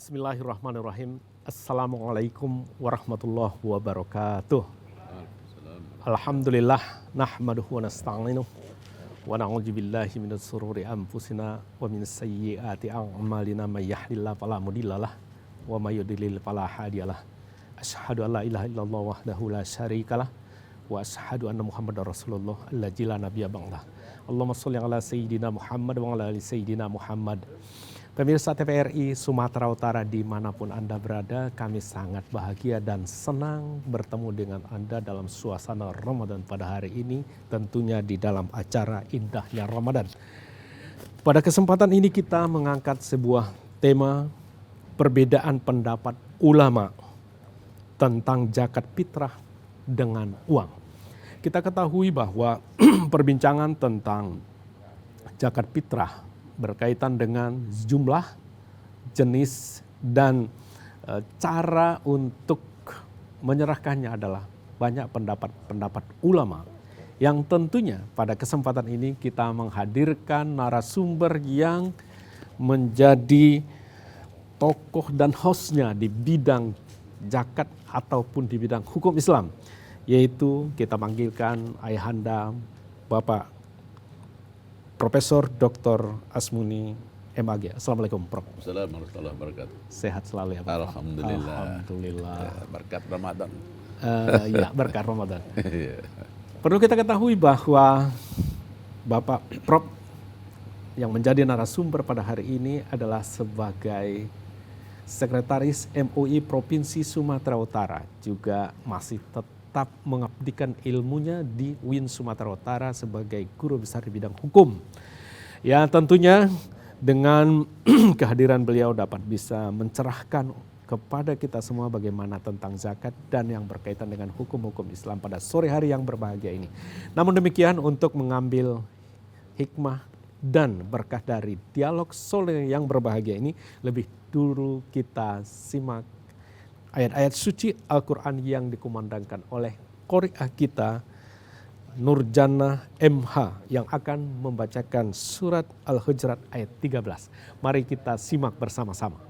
Bismillahirrahmanirrahim. Assalamualaikum warahmatullahi wabarakatuh. Alhamdulillah nahmaduhu wa nasta'inuh wa na'udzubillahi minas sururi anfusina wa minas sayyiati a'malina may yahdihillahu fala mudhillalah wa may yudlil fala hadiyalah. Asyhadu an la ilaha illallah wahdahu la syarikalah wa asyhadu anna Muhammadar Rasulullah allazi la nabiyya ba'dah. Allahumma shalli ala sayyidina Muhammad wa ala ali sayyidina Muhammad. Pemirsa TVRI Sumatera Utara dimanapun Anda berada, kami sangat bahagia dan senang bertemu dengan Anda dalam suasana Ramadan pada hari ini, tentunya di dalam acara Indahnya Ramadan. Pada kesempatan ini kita mengangkat sebuah tema perbedaan pendapat ulama tentang zakat fitrah dengan uang. Kita ketahui bahwa perbincangan tentang zakat fitrah berkaitan dengan jumlah, jenis, dan cara untuk menyerahkannya adalah banyak pendapat ulama. Yang tentunya pada kesempatan ini kita menghadirkan narasumber yang menjadi tokoh dan hostnya di bidang zakat ataupun di bidang hukum Islam. Yaitu kita panggilkan ayahanda Bapak Profesor Dr. Asmuni MAG. Assalamualaikum Prof. Assalamualaikum warahmatullahi wabarakatuh. Sehat selalu ya Pak. Alhamdulillah. Alhamdulillah. Ya, berkat Ramadan. Ya, berkat Ramadan. Perlu kita ketahui bahwa Bapak Prof yang menjadi narasumber pada hari ini adalah sebagai Sekretaris MUI Provinsi Sumatera Utara, juga masih tetap mengabdikan ilmunya di UIN Sumatera Utara sebagai guru besar di bidang hukum. Ya, tentunya dengan kehadiran beliau dapat bisa mencerahkan kepada kita semua bagaimana tentang zakat dan yang berkaitan dengan hukum-hukum Islam pada sore hari yang berbahagia ini. Namun demikian, untuk mengambil hikmah dan berkah dari dialog sore yang berbahagia ini, lebih dulu kita simak ayat-ayat suci Al-Quran yang dikumandangkan oleh qori'ah kita Nurjannah MH yang akan membacakan surat Al-Hujurat ayat 13. Mari kita simak bersama-sama.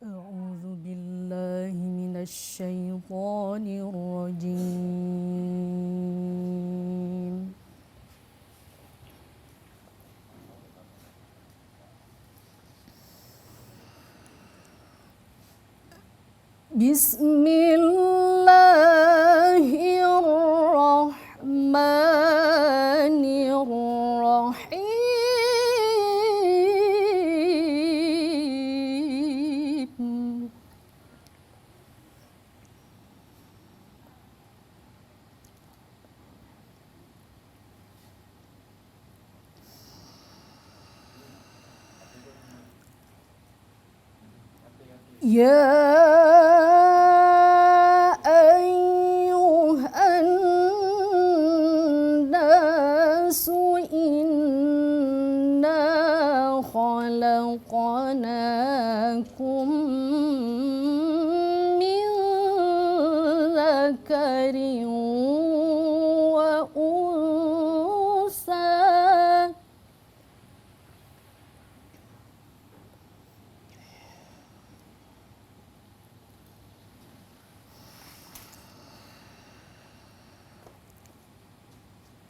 A'udzu billahi minasy syaithanir rajim. Bismillahirrahmanirrahim. Ya ayyuhan nasu inna khalaqnakum min dzakarin wa unsa.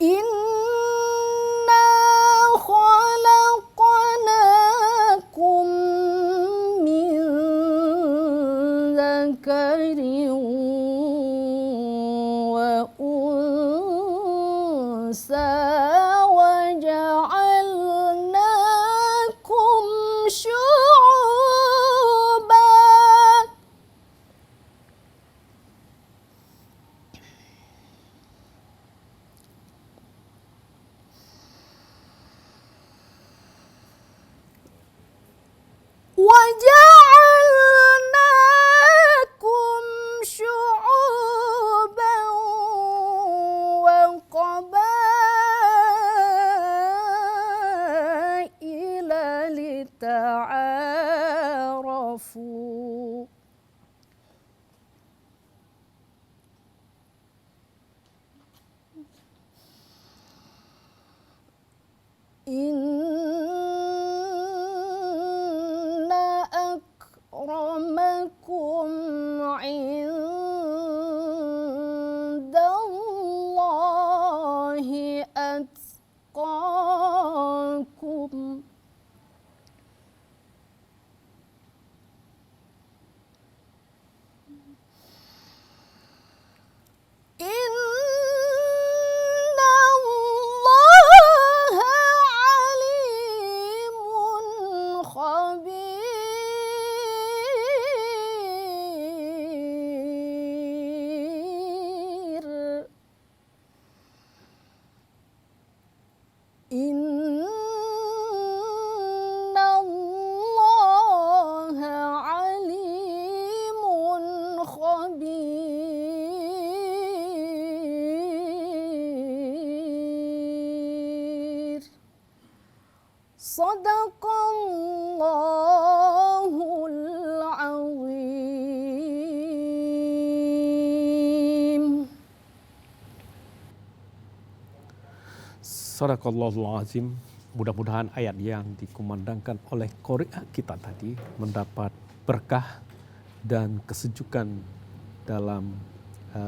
Inna khalaqnakum min dzakarin wa unsa wa ja'alnakum syu'uban. وَجَعَلْنَاكُمْ شُعُوبًا وَقَبَائِلَ inna akramakum indallahi atqakum. Innallaha alimun khabir. Innallaha alimun khabir. Sadaqallahul azim. Sadaqallahul azim. Mudah-mudahan ayat yang dikumandangkan oleh qori kita tadi mendapat berkah dan kesejukan dalam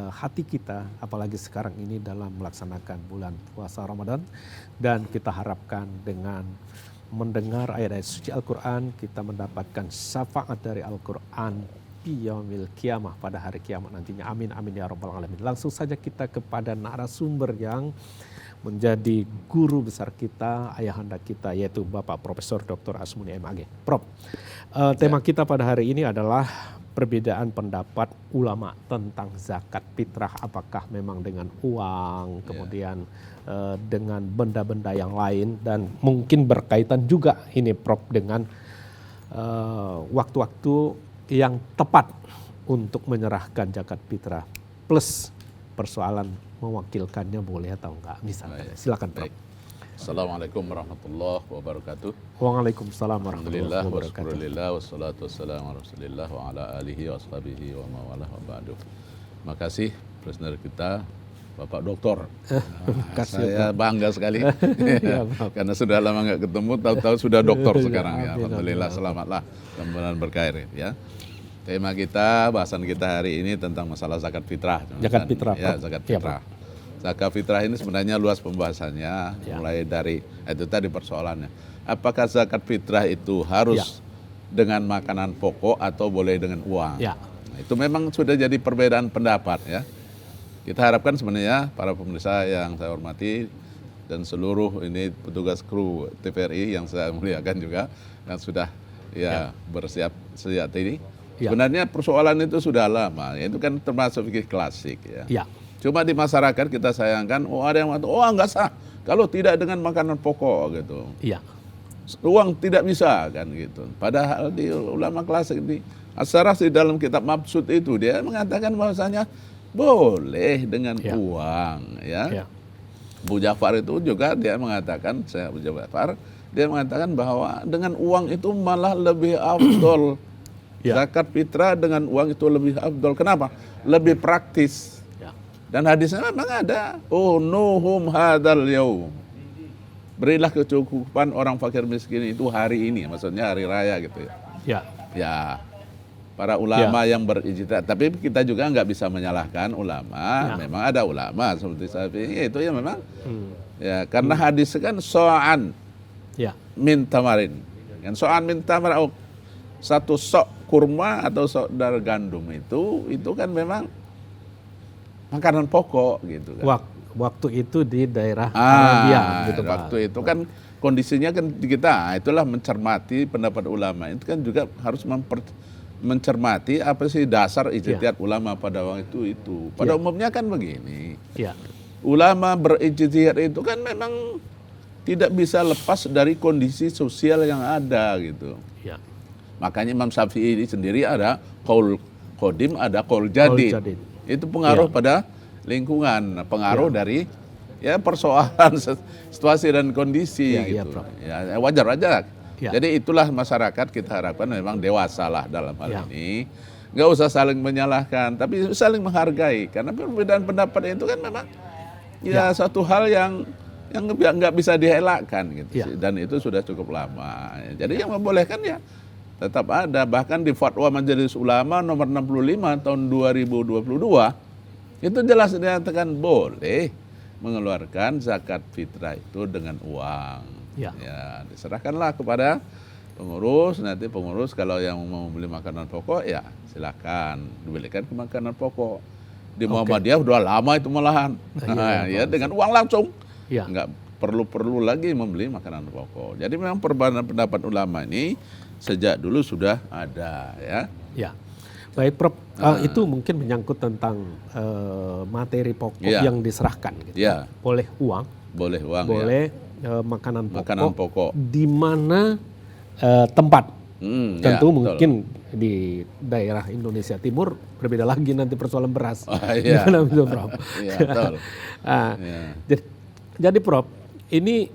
hati kita, apalagi sekarang ini dalam melaksanakan bulan puasa Ramadan. Dan kita harapkan dengan mendengar ayat-ayat suci Al-Quran, kita mendapatkan syafaat dari Al-Quran di yaumil kiamah, pada hari kiamat nantinya. Amin, amin ya rabbal alamin. Langsung saja kita kepada narasumber yang menjadi guru besar kita, ayahanda kita, yaitu Bapak Profesor Dr. Asmuni MAG. Prof, tema kita pada hari ini adalah perbedaan pendapat ulama tentang zakat fitrah. Apakah memang dengan uang, kemudian dengan benda-benda yang lain, dan mungkin berkaitan juga ini Prof dengan waktu-waktu yang tepat untuk menyerahkan zakat fitrah, plus persoalan mewakilkannya boleh atau enggak misalnya. Silakan Prof. Assalamualaikum warahmatullahi wabarakatuh. Waalaikumsalam warahmatullahi Alhamdulillah wabarakatuh. wassallallahu wassalatu wassalamu ala Rasulillah wa ala alihi wa ashabihi wa mawalah wa ba'du. Makasih presenter kita Bapak Doktor. Saya bangga sekali karena sudah lama nggak ketemu, tahu-tahu sudah doktor sekarang ya. Alhamdulillah, selamatlah, mudah-mudahan berkarir ya. Tema kita, bahasan kita hari ini tentang masalah zakat fitrah. Zakat fitrah. Ya, zakat fitrah. Zakat fitrah ini sebenarnya luas pembahasannya, mulai dari itu tadi persoalannya. Apakah zakat fitrah itu harus dengan makanan pokok atau boleh dengan uang? Ya. Nah, itu memang sudah jadi perbedaan pendapat ya. Kita harapkan sebenarnya para pemirsa yang saya hormati dan seluruh ini petugas kru TVRI yang saya muliakan juga, yang sudah bersiap sejak ini. Sebenarnya persoalan itu sudah lama, itu kan termasuk fikih klasik ya. Cuma di masyarakat kita sayangkan, ada yang mengatakan, enggak sah kalau tidak dengan makanan pokok gitu. Uang tidak bisa kan gitu. Padahal di ulama klasik di As-Sarah di dalam kitab Mabsut itu dia mengatakan bahwasanya boleh dengan uang ya. Abu Ja'far itu juga dia mengatakan, Abu Ja'far dia mengatakan bahwa dengan uang itu malah lebih afdol. Zakat fitrah dengan uang itu lebih afdol. Kenapa? Lebih praktis. Dan hadisnya memang ada. Nuhum hadal yaum. Berilah kecukupan orang fakir miskin itu hari ini. Maksudnya hari raya gitu ya. Para ulama yang berijtihad. Tapi kita juga nggak bisa menyalahkan ulama. Memang ada ulama seperti Syafi'i itu ya memang. Karena hadis kan so'an min tamarin. Kan so'an min tamarin. Satu sok kurma atau sok dari gandum itu kan memang makanan pokok gitu kan. Waktu itu di daerah Arabia gitu Pak. Waktu itu kan kondisinya kan kita itulah mencermati pendapat ulama. Itu kan juga harus mencermati apa sih dasar ijtihad ulama pada waktu itu. Pada umumnya kan begini. Ulama berijtihad itu kan memang tidak bisa lepas dari kondisi sosial yang ada gitu. Makanya Imam Syafi'i ini sendiri ada qaul qadim, ada qaul jadid. Itu pengaruh pada lingkungan, pengaruh dari persoalan situasi dan kondisi gitu. Wajar. Jadi itulah masyarakat kita harapkan memang dewasalah dalam hal ini. Nggak usah saling menyalahkan, tapi saling menghargai. Karena perbedaan pendapat itu kan memang satu hal yang yang nggak bisa dielakkan gitu. Ya. Dan itu sudah cukup lama. Jadi yang membolehkan ya tetap ada. Bahkan di Fatwa Majelis Ulama nomor 65 tahun 2022 itu jelas dinyatakan boleh mengeluarkan zakat fitrah itu dengan uang. Ya. Ya, diserahkanlah kepada pengurus. Nanti pengurus kalau yang mau beli makanan pokok ya silakan dibelikan ke makanan pokok. Di Muhammadiyah udah lama itu malahan. Ya dengan uang langsung. Ya. Nggak perlu lagi membeli makanan pokok. Jadi memang perbedaan pendapat ulama ini sejak dulu sudah ada ya. Ya, baik Prof. Itu mungkin menyangkut tentang materi pokok Ya. yang diserahkan. Gitu. Ya. Boleh uang, Boleh uang boleh makanan pokok. Makanan pokok. Di mana tempat? Ya. Tentu Betul. mungkin di daerah Indonesia Timur berbeda lagi nanti persoalan beras. Iya. Gimana itu, Prof? Iya, betul. Ya. Jadi Prof, ini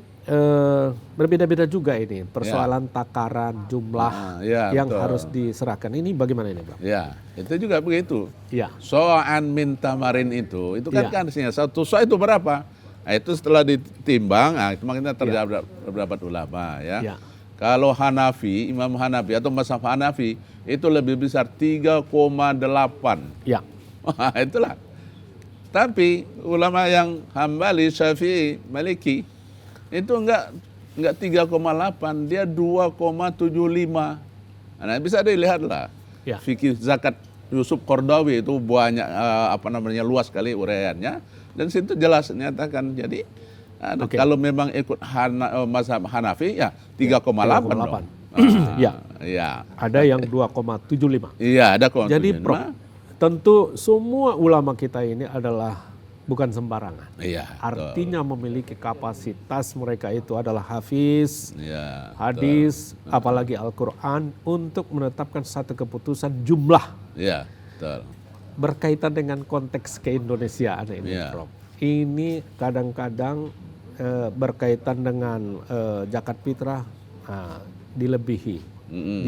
berbeda-beda juga ini persoalan takaran jumlah ya, yang betul. harus diserahkan. Ini bagaimana ini, Prof? Ya, itu juga begitu. Ya. So'an min tamarin itu kan Ya. artinya satu so' itu berapa? Nah, itu setelah ditimbang, itu makanya terdapat beberapa ulama ya. Ya. Kalau Hanafi, Imam Hanafi atau mazhab Hanafi itu lebih besar 3,8. Ya. Wah, itulah. Tapi ulama yang Hambali, Syafi'i, Maliki itu enggak 3,8, dia 2,75. Nah, bisa dilihat lah. Ya. Fikih zakat Yusuf Qardawi itu banyak luas sekali uraiannya dan situ jelas nyatakan. Jadi kalau memang ikut mazhab Hanafi ya 3,8 dong. Ya. Ya. Ada yang 2,75. Iya, ada kok. Jadi Prof, tentu semua ulama kita ini adalah bukan sembarangan. Iya. Artinya memiliki kapasitas, mereka itu adalah hafiz, Iya, hadis, apalagi Al-Quran untuk menetapkan satu keputusan jumlah. Iya, betul. Berkaitan dengan konteks keindonesiaan ini, Iya. Prof. Ini kadang-kadang berkaitan dengan zakat fitrah dilebihi.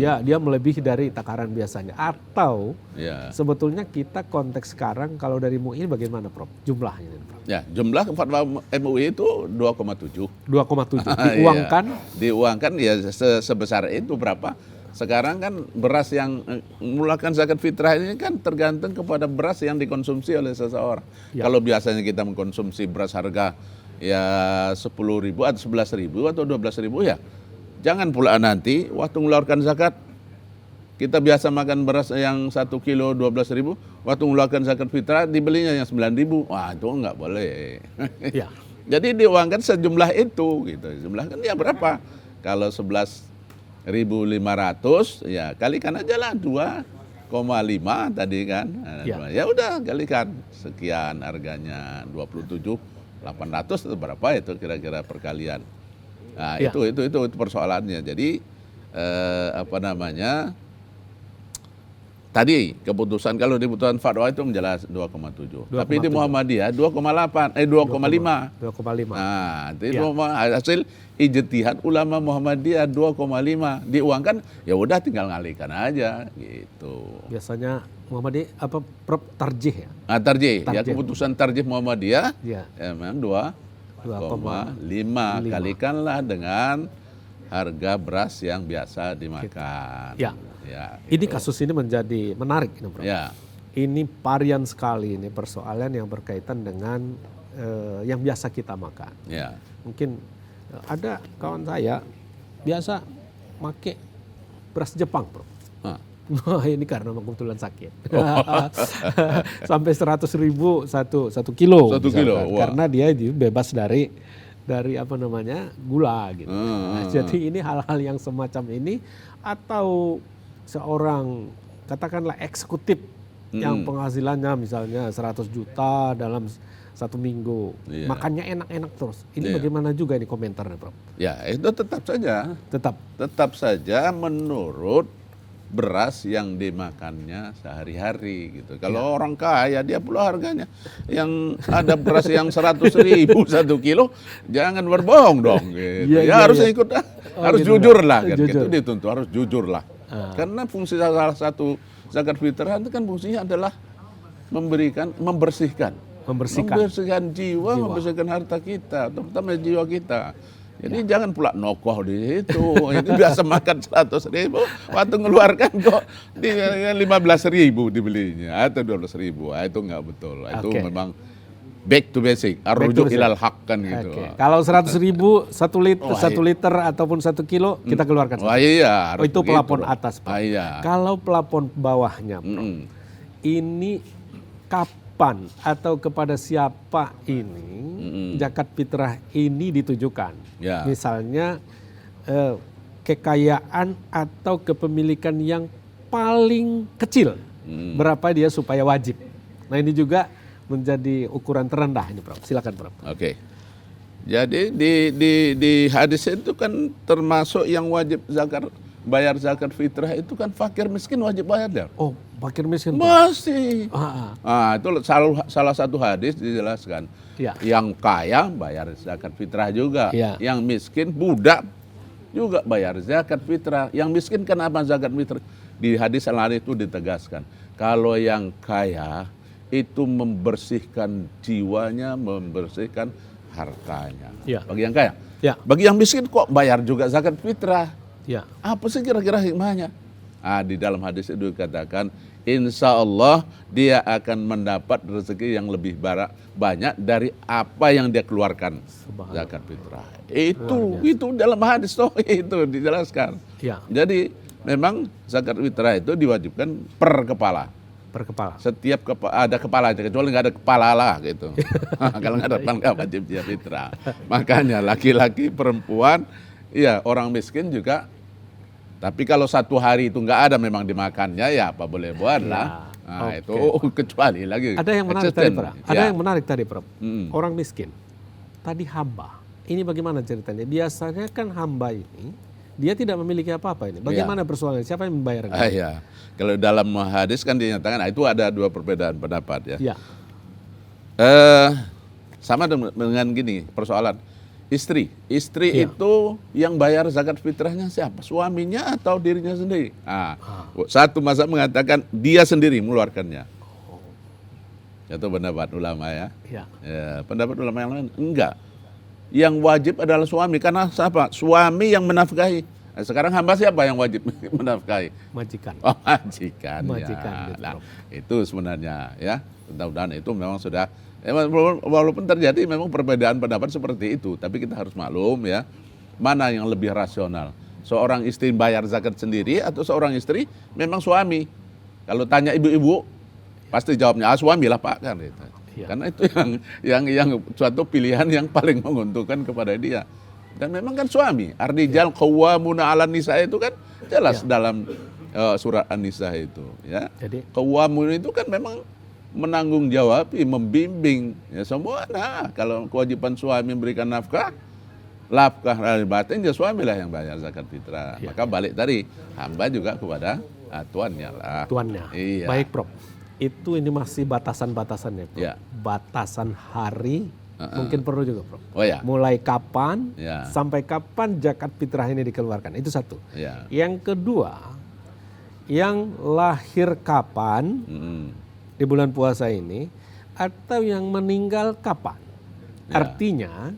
Dia melebihi dari takaran biasanya. Atau Iya. sebetulnya kita konteks sekarang kalau dari MUI bagaimana, Prof? Jumlahnya, Prof? Ya, jumlah fatwa MUI itu 2,7. 2,7 diuangkan. Iya. Diuangkan ya sebesar itu berapa? Sekarang kan beras yang mulakan zakat fitrah ini kan tergantung kepada beras yang dikonsumsi oleh seseorang. Ya. Kalau biasanya kita mengkonsumsi beras harga ya 10.000 atau 11.000 atau 12.000 ya. Jangan pula nanti waktu mengeluarkan zakat kita biasa makan beras yang 1 kilo 12.000, waktu mengeluarkan zakat fitrah dibelinya yang 9.000. Wah, itu enggak boleh. Ya. Jadi diuangkan sejumlah itu gitu. Jumlah kan ya berapa? Kalau 11.500 ya kalikan aja lah 2,5 tadi kan. Ya udah kalikan sekian harganya 27.800 itu berapa itu kira-kira perkalian. Nah, Ya. itu persoalannya. Jadi tadi keputusan kalau di putusan fatwa itu menjelas 2,7. Tapi di Muhammadiyah 2,5. 2,5. Nah, itu hasil ijtihad ulama Muhammadiyah 2,5. Diuangkan ya udah tinggal ngalihkan aja gitu. Biasanya Muhammadiyah Prof, tarjih ya? Tarjih. Ya keputusan tarjih Muhammadiyah Ya. memang 2,5. Kalikanlah dengan harga beras yang biasa dimakan. Ya. Ya, Ini kasus ini menjadi menarik, Prof. ya. Ini varian sekali ini persoalan yang berkaitan dengan yang biasa kita makan. Ya. Mungkin ada kawan saya biasa make beras Jepang, Prof. Nah, ini karena kebetulan sakit. Sampai 100.000 satu kilo. 1 kilo. Wah. Karena dia bebas dari gula gitu. Nah, jadi ini hal-hal yang semacam ini atau seorang katakanlah eksekutif yang penghasilannya misalnya 100 juta dalam 1 minggu, makannya enak-enak terus. Ini bagaimana juga ini komentarnya, Prof? Ya, itu tetap saja menurut beras yang dimakannya sehari-hari gitu. Kalau orang kaya dia pula harganya yang ada beras yang 100.000 1 kilo, jangan berbohong dong gitu. Harus ikut harus gitu jujur lah kan. Jujur. Gitu dituntut harus jujur lah. Karena fungsi salah satu zakat fitrah itu kan fungsinya adalah membersihkan membersihkan jiwa, membersihkan harta kita, terutama jiwa kita. Jadi jangan pula nokoh di situ. Itu biasa makan 100.000, waktu ngeluarkan kok 15.000 dibelinya atau 12.000. Itu nggak betul. Itu memang back to basic, arrujuk ilal haq kan gitu. Kalau 100.000 1 liter ataupun 1 kilo kita keluarkan. Iya. Itu pelapon atas, Pak. Iya. Kalau pelapon bawahnya, Prof, ini kapan atau kepada siapa ini zakat fitrah ini ditujukan? Ya. Misalnya kekayaan atau kepemilikan yang paling kecil, berapa dia supaya wajib? Nah ini juga menjadi ukuran terendah ini, Prof. Silakan, Prof. Oke. Jadi di hadis itu kan termasuk yang wajib bayar zakat fitrah itu kan fakir miskin wajib bayar dia. Oh, fakir miskin, Prof. Masih. Itu salah satu hadis dijelaskan. Ya. Yang kaya bayar zakat fitrah juga. Ya. Yang miskin budak juga bayar zakat fitrah. Yang miskin kenapa zakat fitrah? Di hadis lain itu ditegaskan. Kalau yang kaya itu membersihkan jiwanya, membersihkan hartanya. Ya. Bagi yang kaya. Ya. Bagi yang miskin kok bayar juga zakat fitrah. Ya. Apa sih kira-kira hikmahnya? Di dalam hadis itu dikatakan, insya Allah dia akan mendapat rezeki yang lebih banyak dari apa yang dia keluarkan zakat fitrah. Itu dalam hadis itu dijelaskan. Ya. Jadi memang zakat fitrah itu diwajibkan per kepala. Per kepala. Setiap ada kepalanya, kecuali nggak ada kepala lah gitu. Kalau nggak ada kepala nggak wajib zakat fitrah. Makanya laki-laki, perempuan, iya orang miskin juga. Tapi kalau satu hari itu nggak ada memang dimakannya, ya apa boleh buat lah. Itu kecuali lagi. Ada yang menarik tadi, Prof. Ada yang menarik tadi, Prof. Orang miskin. Tadi hamba. Ini bagaimana ceritanya? Biasanya kan hamba ini dia tidak memiliki apa-apa ini. Bagaimana persoalannya? Siapa yang membayarnya? Iya. Kalau dalam hadis kan dinyatakan itu ada dua perbedaan pendapat ya. Sama dengan gini persoalan. Istri itu yang bayar zakat fitrahnya siapa? Suaminya atau dirinya sendiri? Satu mazhab mengatakan dia sendiri mengeluarkannya. Itu pendapat ulama ya. Pendapat ulama yang lain enggak. Yang wajib adalah suami karena siapa? Suami yang menafkahi. Sekarang hamba siapa yang wajib menafkahi? Majikan. Majikan. Majikan. Nah, itu sebenarnya ya. Mudah-mudahan itu memang sudah. Walaupun terjadi memang perbedaan pendapat seperti itu, tapi kita harus maklum ya, mana yang lebih rasional. Seorang istri bayar zakat sendiri atau seorang istri memang suami. Kalau tanya ibu-ibu, pasti jawabnya suami lah Pak kan gitu. Karena itu yang suatu pilihan yang paling menguntungkan kepada dia. Dan memang kan suami, ar-rijal qawwamuna 'alan nisa itu kan jelas dalam surat An-Nisa itu ya. Jadi qawwamun itu kan memang menanggung jawab, membimbing ya semua. Nah, kalau kewajiban suami memberikan nafkah dari batin ya suamilah yang bayar zakat fitrah. Maka balik tadi hamba juga kepada tuannya lah. Tuannya. Iya. Baik, Prof. Itu ini masih batasan-batasannya, Prof. Ya. Batasan hari mungkin perlu juga, Prof. Mulai kapan sampai kapan zakat fitrah ini dikeluarkan? Itu satu. Yang kedua, yang lahir kapan di bulan puasa ini atau yang meninggal kapan? Artinya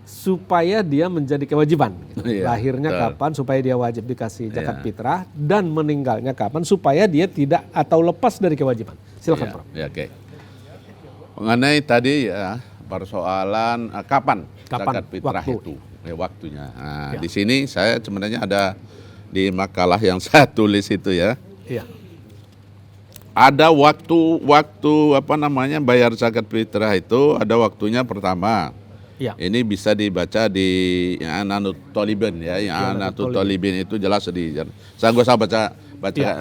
supaya dia menjadi kewajiban. Lahirnya kapan supaya dia wajib dikasih zakat fitrah dan meninggalnya kapan supaya dia tidak atau lepas dari kewajiban. Silakan, Prof. Oke. Mengenai tadi ya persoalan kapan zakat fitrah itu waktunya. Di sini saya sebenarnya ada di makalah yang saya tulis itu ya. Ada waktu bayar zakat fitrah itu ada waktunya pertama. Ini bisa dibaca di I'anatul Talibin ya. I'anatul Talibin itu jelas saya nggak usah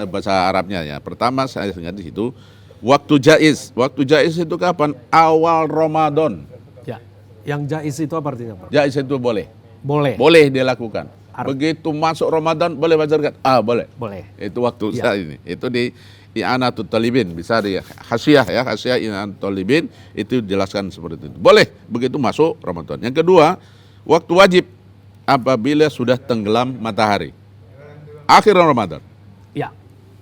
baca Arabnya ya. Pertama saya ingat di situ waktu jaiz. Waktu jaiz itu kapan? Awal Ramadan. Yang jaiz itu apa artinya, Pak? Jaiz itu boleh. Boleh dilakukan. Begitu masuk Ramadan boleh baca zakat? Boleh. Itu waktu saya ini. Itu di I'anatul Talibin, bisa di Hasyiah ya, Hasyiah I'anatul Talibin itu jelaskan seperti itu. Boleh begitu masuk Ramadan. Yang kedua, waktu wajib apabila sudah tenggelam matahari. Akhir Ramadan.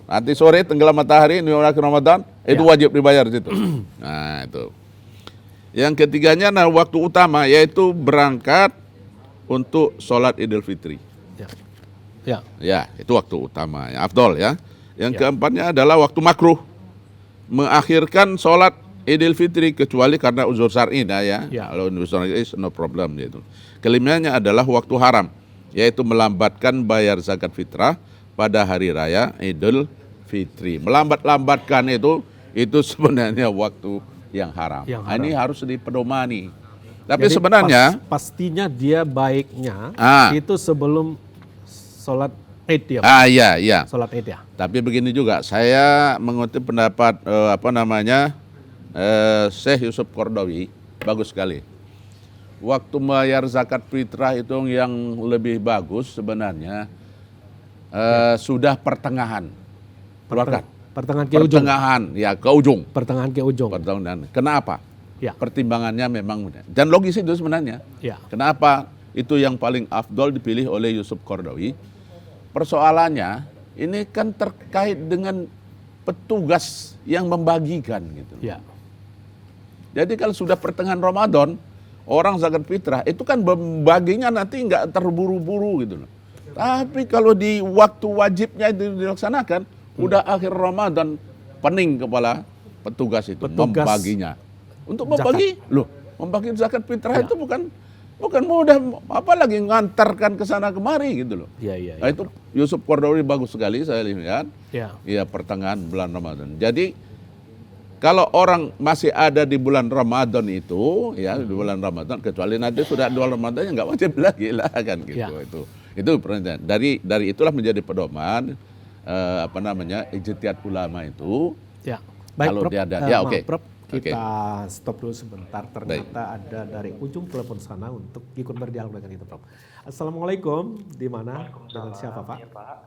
Nanti sore tenggelam matahari, ini akhir Ramadan, itu wajib dibayar situ. Nah, itu. Yang ketiganya nah waktu utama yaitu berangkat untuk sholat Idul Fitri. Ya. Ya. Ya, itu waktu utama, ya, afdol ya. Yang Ya. keempatnya adalah waktu makruh. Mengakhirkan sholat Idul Fitri kecuali karena uzur syar'i nah ya. Ya. Kalau uzur syar'i no problem gitu. Kelimanya adalah waktu haram, yaitu melambatkan bayar zakat fitrah pada hari raya Idul Fitri. Melambat-lambatkan itu sebenarnya waktu yang haram. Yang Nah, ini haram. harus dipedomani. Tapi Jadi sebenarnya pastinya dia baiknya Ah. itu sebelum sholat Id ya, Pak? iya. Sholat Id ya. Tapi begini juga, saya mengutip pendapat Syekh Yusuf Qaradawi, bagus sekali. Waktu bayar zakat fitrah itu yang lebih bagus sebenarnya sudah pertengahan. Keluarkan. Pertengahan ke ujung. Pertengahan, ya ke ujung. Pertengahan ke ujung. Pertengahan. Kenapa? Ya. Pertimbangannya memang, dan logis itu sebenarnya. Ya. Kenapa itu yang paling afdol dipilih oleh Yusuf Qaradawi? Persoalannya ini kan terkait dengan petugas yang membagikan gitu. Ya. Jadi kalau sudah pertengahan Ramadan, orang zakat fitrah itu kan membaginya nanti nggak terburu-buru gitu loh. Tapi kalau di waktu wajibnya itu dilaksanakan, udah akhir Ramadan, pening kepala petugas itu Petugas membaginya. Untuk membagi, membagi zakat fitrah itu bukan mudah, apalagi ngantarkan ke sana kemari gitu loh. Iya. Nah, itu Yusuf Qaradawi bagus sekali saya lihat. Ya. Ya, pertengahan bulan Ramadan. Jadi kalau orang masih ada di bulan Ramadan itu, ya di bulan Ramadan, kecuali nanti sudah bulan Ramadan nggak wajib lagi lah kan gitu. Ya. Itu pertanyaan. Dari itulah menjadi pedoman ijtihad ulama itu. Ya. Baik, Kalau Prof. dia ada, Maaf, oke. Prof. Oke. Kita stop dulu sebentar. Ternyata ada dari ujung telepon sana untuk ikut berdialog dengan kita, Prof. Assalamualaikum. Di mana? Dengan siapa, Pak? Ya, Pak.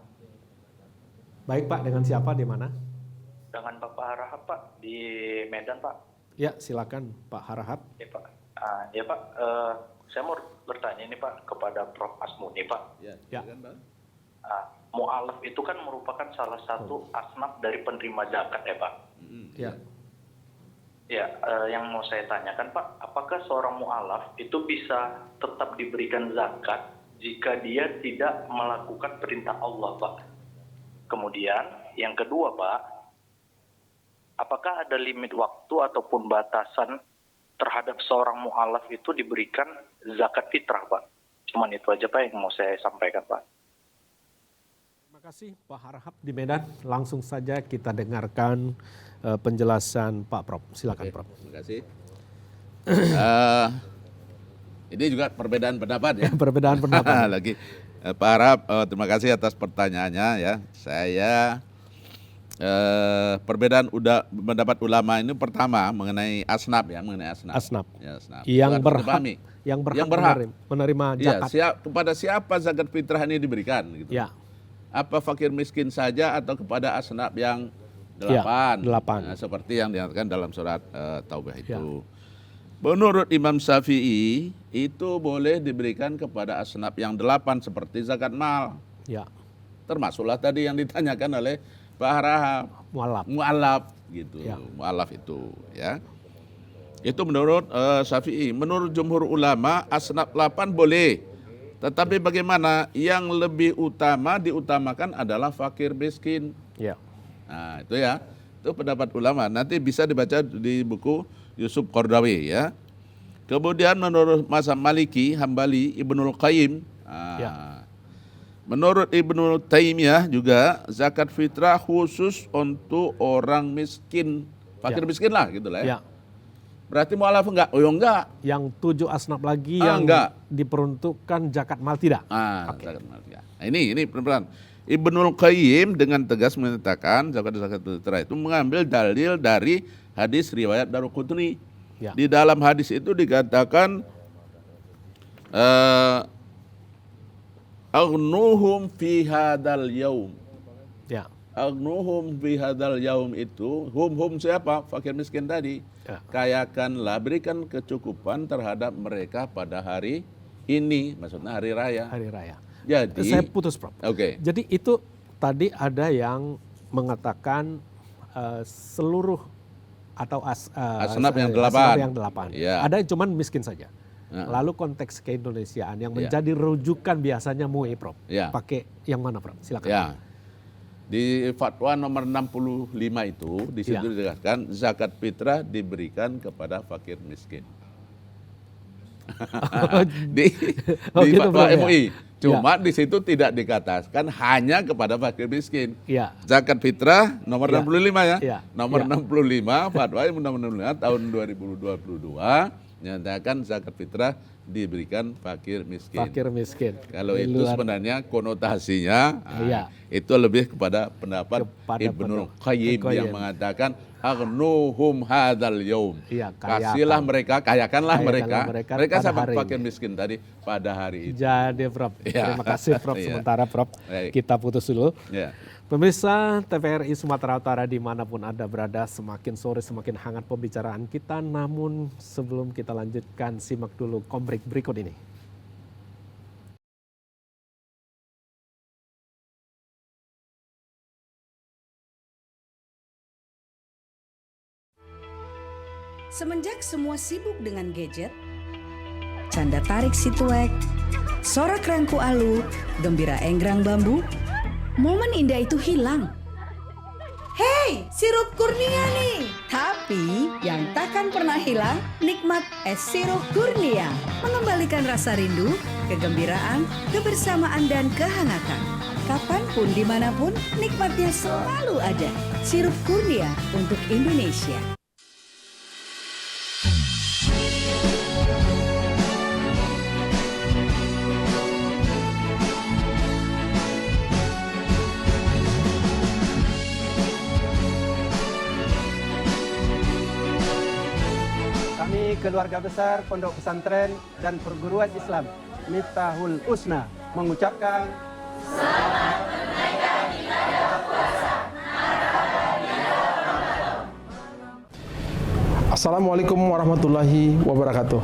Baik, Pak. Dengan siapa? Di mana? Dengan Bapak Harahap, Pak, di Medan, Pak. Ya, silakan Pak Harahap. Ya, Pak. Ya, Pak. Saya mau bertanya ini, Pak, kepada Prof. Asmuni, Pak. Ya. Mu'alaf itu kan merupakan salah satu asnaf dari penerima zakat, ya, Pak. Ya. Ya, yang mau saya tanyakan, Pak, apakah seorang mu'alaf itu bisa tetap diberikan zakat jika dia tidak melakukan perintah Allah, Pak? Kemudian, yang kedua, Pak, apakah ada limit waktu ataupun batasan terhadap seorang mu'alaf itu diberikan zakat fitrah, Pak? Cuman itu aja, Pak, yang mau saya sampaikan, Pak. Terima kasih Pak Harahap di Medan. Langsung saja kita dengarkan penjelasan Pak Prof. Silakan, Oke, Prof. terima kasih. Ini juga perbedaan pendapat ya. Perbedaan pendapat. Lagi Pak Harap, terima kasih atas pertanyaannya ya. Saya perbedaan pendapat ulama ini pertama mengenai asnaf ya, Asnaf. Ya, asnaf. Yang Harus berhak, dipahami. yang Yang berhak berhak. menerima Iya, zakat. kepada siapa zakat fitrah ini diberikan gitu. Ya. Apa fakir miskin saja atau kepada asnaf yang Ya, 8? delapan. Nah, seperti yang dinyatakan dalam surat Taubah itu. Ya. Menurut Imam Syafi'i itu boleh diberikan kepada asnaf yang 8 seperti zakat mal. Ya. Termasuklah tadi yang ditanyakan oleh Pak Harahap, Mu'alaf. mu'alaf gitu. Ya. Mu'alaf itu ya. Itu menurut Syafi'i. Menurut jumhur ulama asnaf 8 boleh. Tetapi bagaimana yang lebih utama diutamakan adalah fakir miskin. Ya. Nah, itu ya. Itu pendapat ulama. Nanti bisa dibaca di buku Yusuf Qaradawi ya. Kemudian menurut mazhab Maliki, Hambali, Ibnul Qayyim. Ya. Menurut Ibnu Taimiyah juga zakat fitrah khusus untuk orang miskin. Fakir Ya. miskin lah gitu lah ya. Ya. Berarti mu'alaf enggak? Oh enggak. Yang 7 asnaf lagi yang Enggak. diperuntukkan zakat mal tidak. Zakat mal ya. Nah, ini pelan-pelan. Ibnul Qayyim dengan tegas menyatakan zakat fitrah itu mengambil dalil dari hadis riwayat Daruqutni. Ya. Di dalam hadis itu dikatakan agnuhum fi hadal yaum. Ya. Agnuhum fi hadal yaum itu hum siapa? Fakir miskin tadi. Ya. Kayakanlah, berikan kecukupan terhadap mereka pada hari ini, maksudnya hari raya. Hari raya. Jadi Saya putus, Prof. Oke. Jadi itu tadi ada yang mengatakan seluruh atau Asnaf yang asnaf 8. yang 8. Ya. Ada yang cuman miskin saja. Lalu konteks keindonesiaan yang menjadi rujukan biasanya MUI, Prof. Ya. Pakai yang mana, Prof? Silakan. Ya. Di fatwa nomor 65 itu di situ dikatakan zakat fitrah diberikan kepada fakir miskin. di gitu, fatwa Bro, ya? MUI. Cuma di situ tidak dikatakan hanya kepada fakir miskin. Ya. Zakat fitrah nomor 65 ya. Ya. Nomor Ya. 65 fatwa nomor 65 tahun 2022 menyatakan zakat fitrah diberikan fakir miskin. Fakir miskin. Kalau itu sebenarnya konotasinya Iya. itu lebih kepada pendapat Kepada Ibnu pendapat Qayyim Qayyim. yang mengatakan aghnuhum hadzal yaum. Iya, Kasihlah mereka, kayakanlah mereka. mereka Mereka pada sama hari fakir ini. miskin tadi pada hari itu. Jadi, Prof. Iya. Terima kasih, Prof. Iya. Sementara, Prof. Baik. Kita putus dulu. Ya. Pemirsa TVRI Sumatera Utara dimanapun Anda berada, semakin sore semakin hangat pembicaraan kita. Namun sebelum kita lanjutkan, simak dulu kombrek berikut ini. Semenjak semua sibuk dengan gadget, canda tarik si tuek, sorak rangku alu, gembira enggrang bambu, momen indah itu hilang. Hei, sirup kurnia nih! Tapi yang takkan pernah hilang, nikmat es sirup kurnia. Mengembalikan rasa rindu, kegembiraan, kebersamaan, dan kehangatan. Kapanpun, dimanapun, nikmatnya selalu ada. Sirup kurnia untuk Indonesia. Kami keluarga besar Pondok Pesantren dan Perguruan Islam Miftahul Husna mengucapkan Assalamualaikum warahmatullahi wabarakatuh.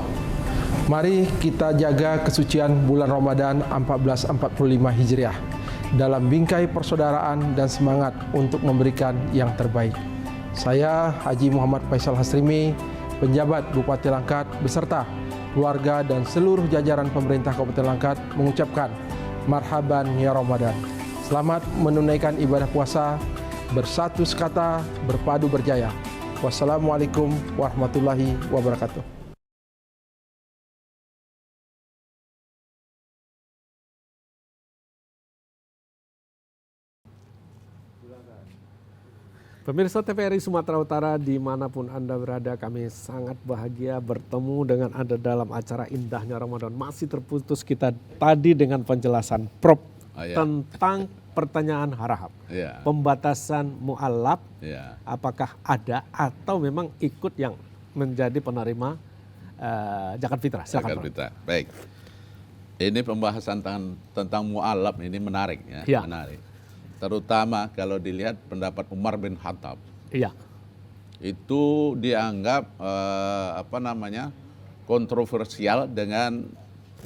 Mari kita jaga kesucian bulan Ramadan 1445 Hijriah dalam bingkai persaudaraan dan semangat untuk memberikan yang terbaik. Saya Haji Muhammad Faisal Hasrimi, penjabat Bupati Langkat beserta keluarga dan seluruh jajaran pemerintah Kabupaten Langkat mengucapkan marhaban ya Ramadan. Selamat menunaikan ibadah puasa, bersatu sekata, berpadu berjaya. Wassalamualaikum warahmatullahi wabarakatuh. Pemirsa TVRI Sumatera Utara dimanapun Anda berada, kami sangat bahagia bertemu dengan Anda dalam acara indahnya Ramadan. Masih terputus kita tadi dengan penjelasan Prof tentang pertanyaan harahap. Pembatasan mu'alaf, apakah ada atau memang ikut yang menjadi penerima zakat fitrah. Silakan, Zakat Prof. fitrah. Baik. Ini pembahasan tentang mu'alaf ini menarik ya. Menarik. Terutama kalau dilihat pendapat Umar bin Khattab. Iya. Itu dianggap kontroversial dengan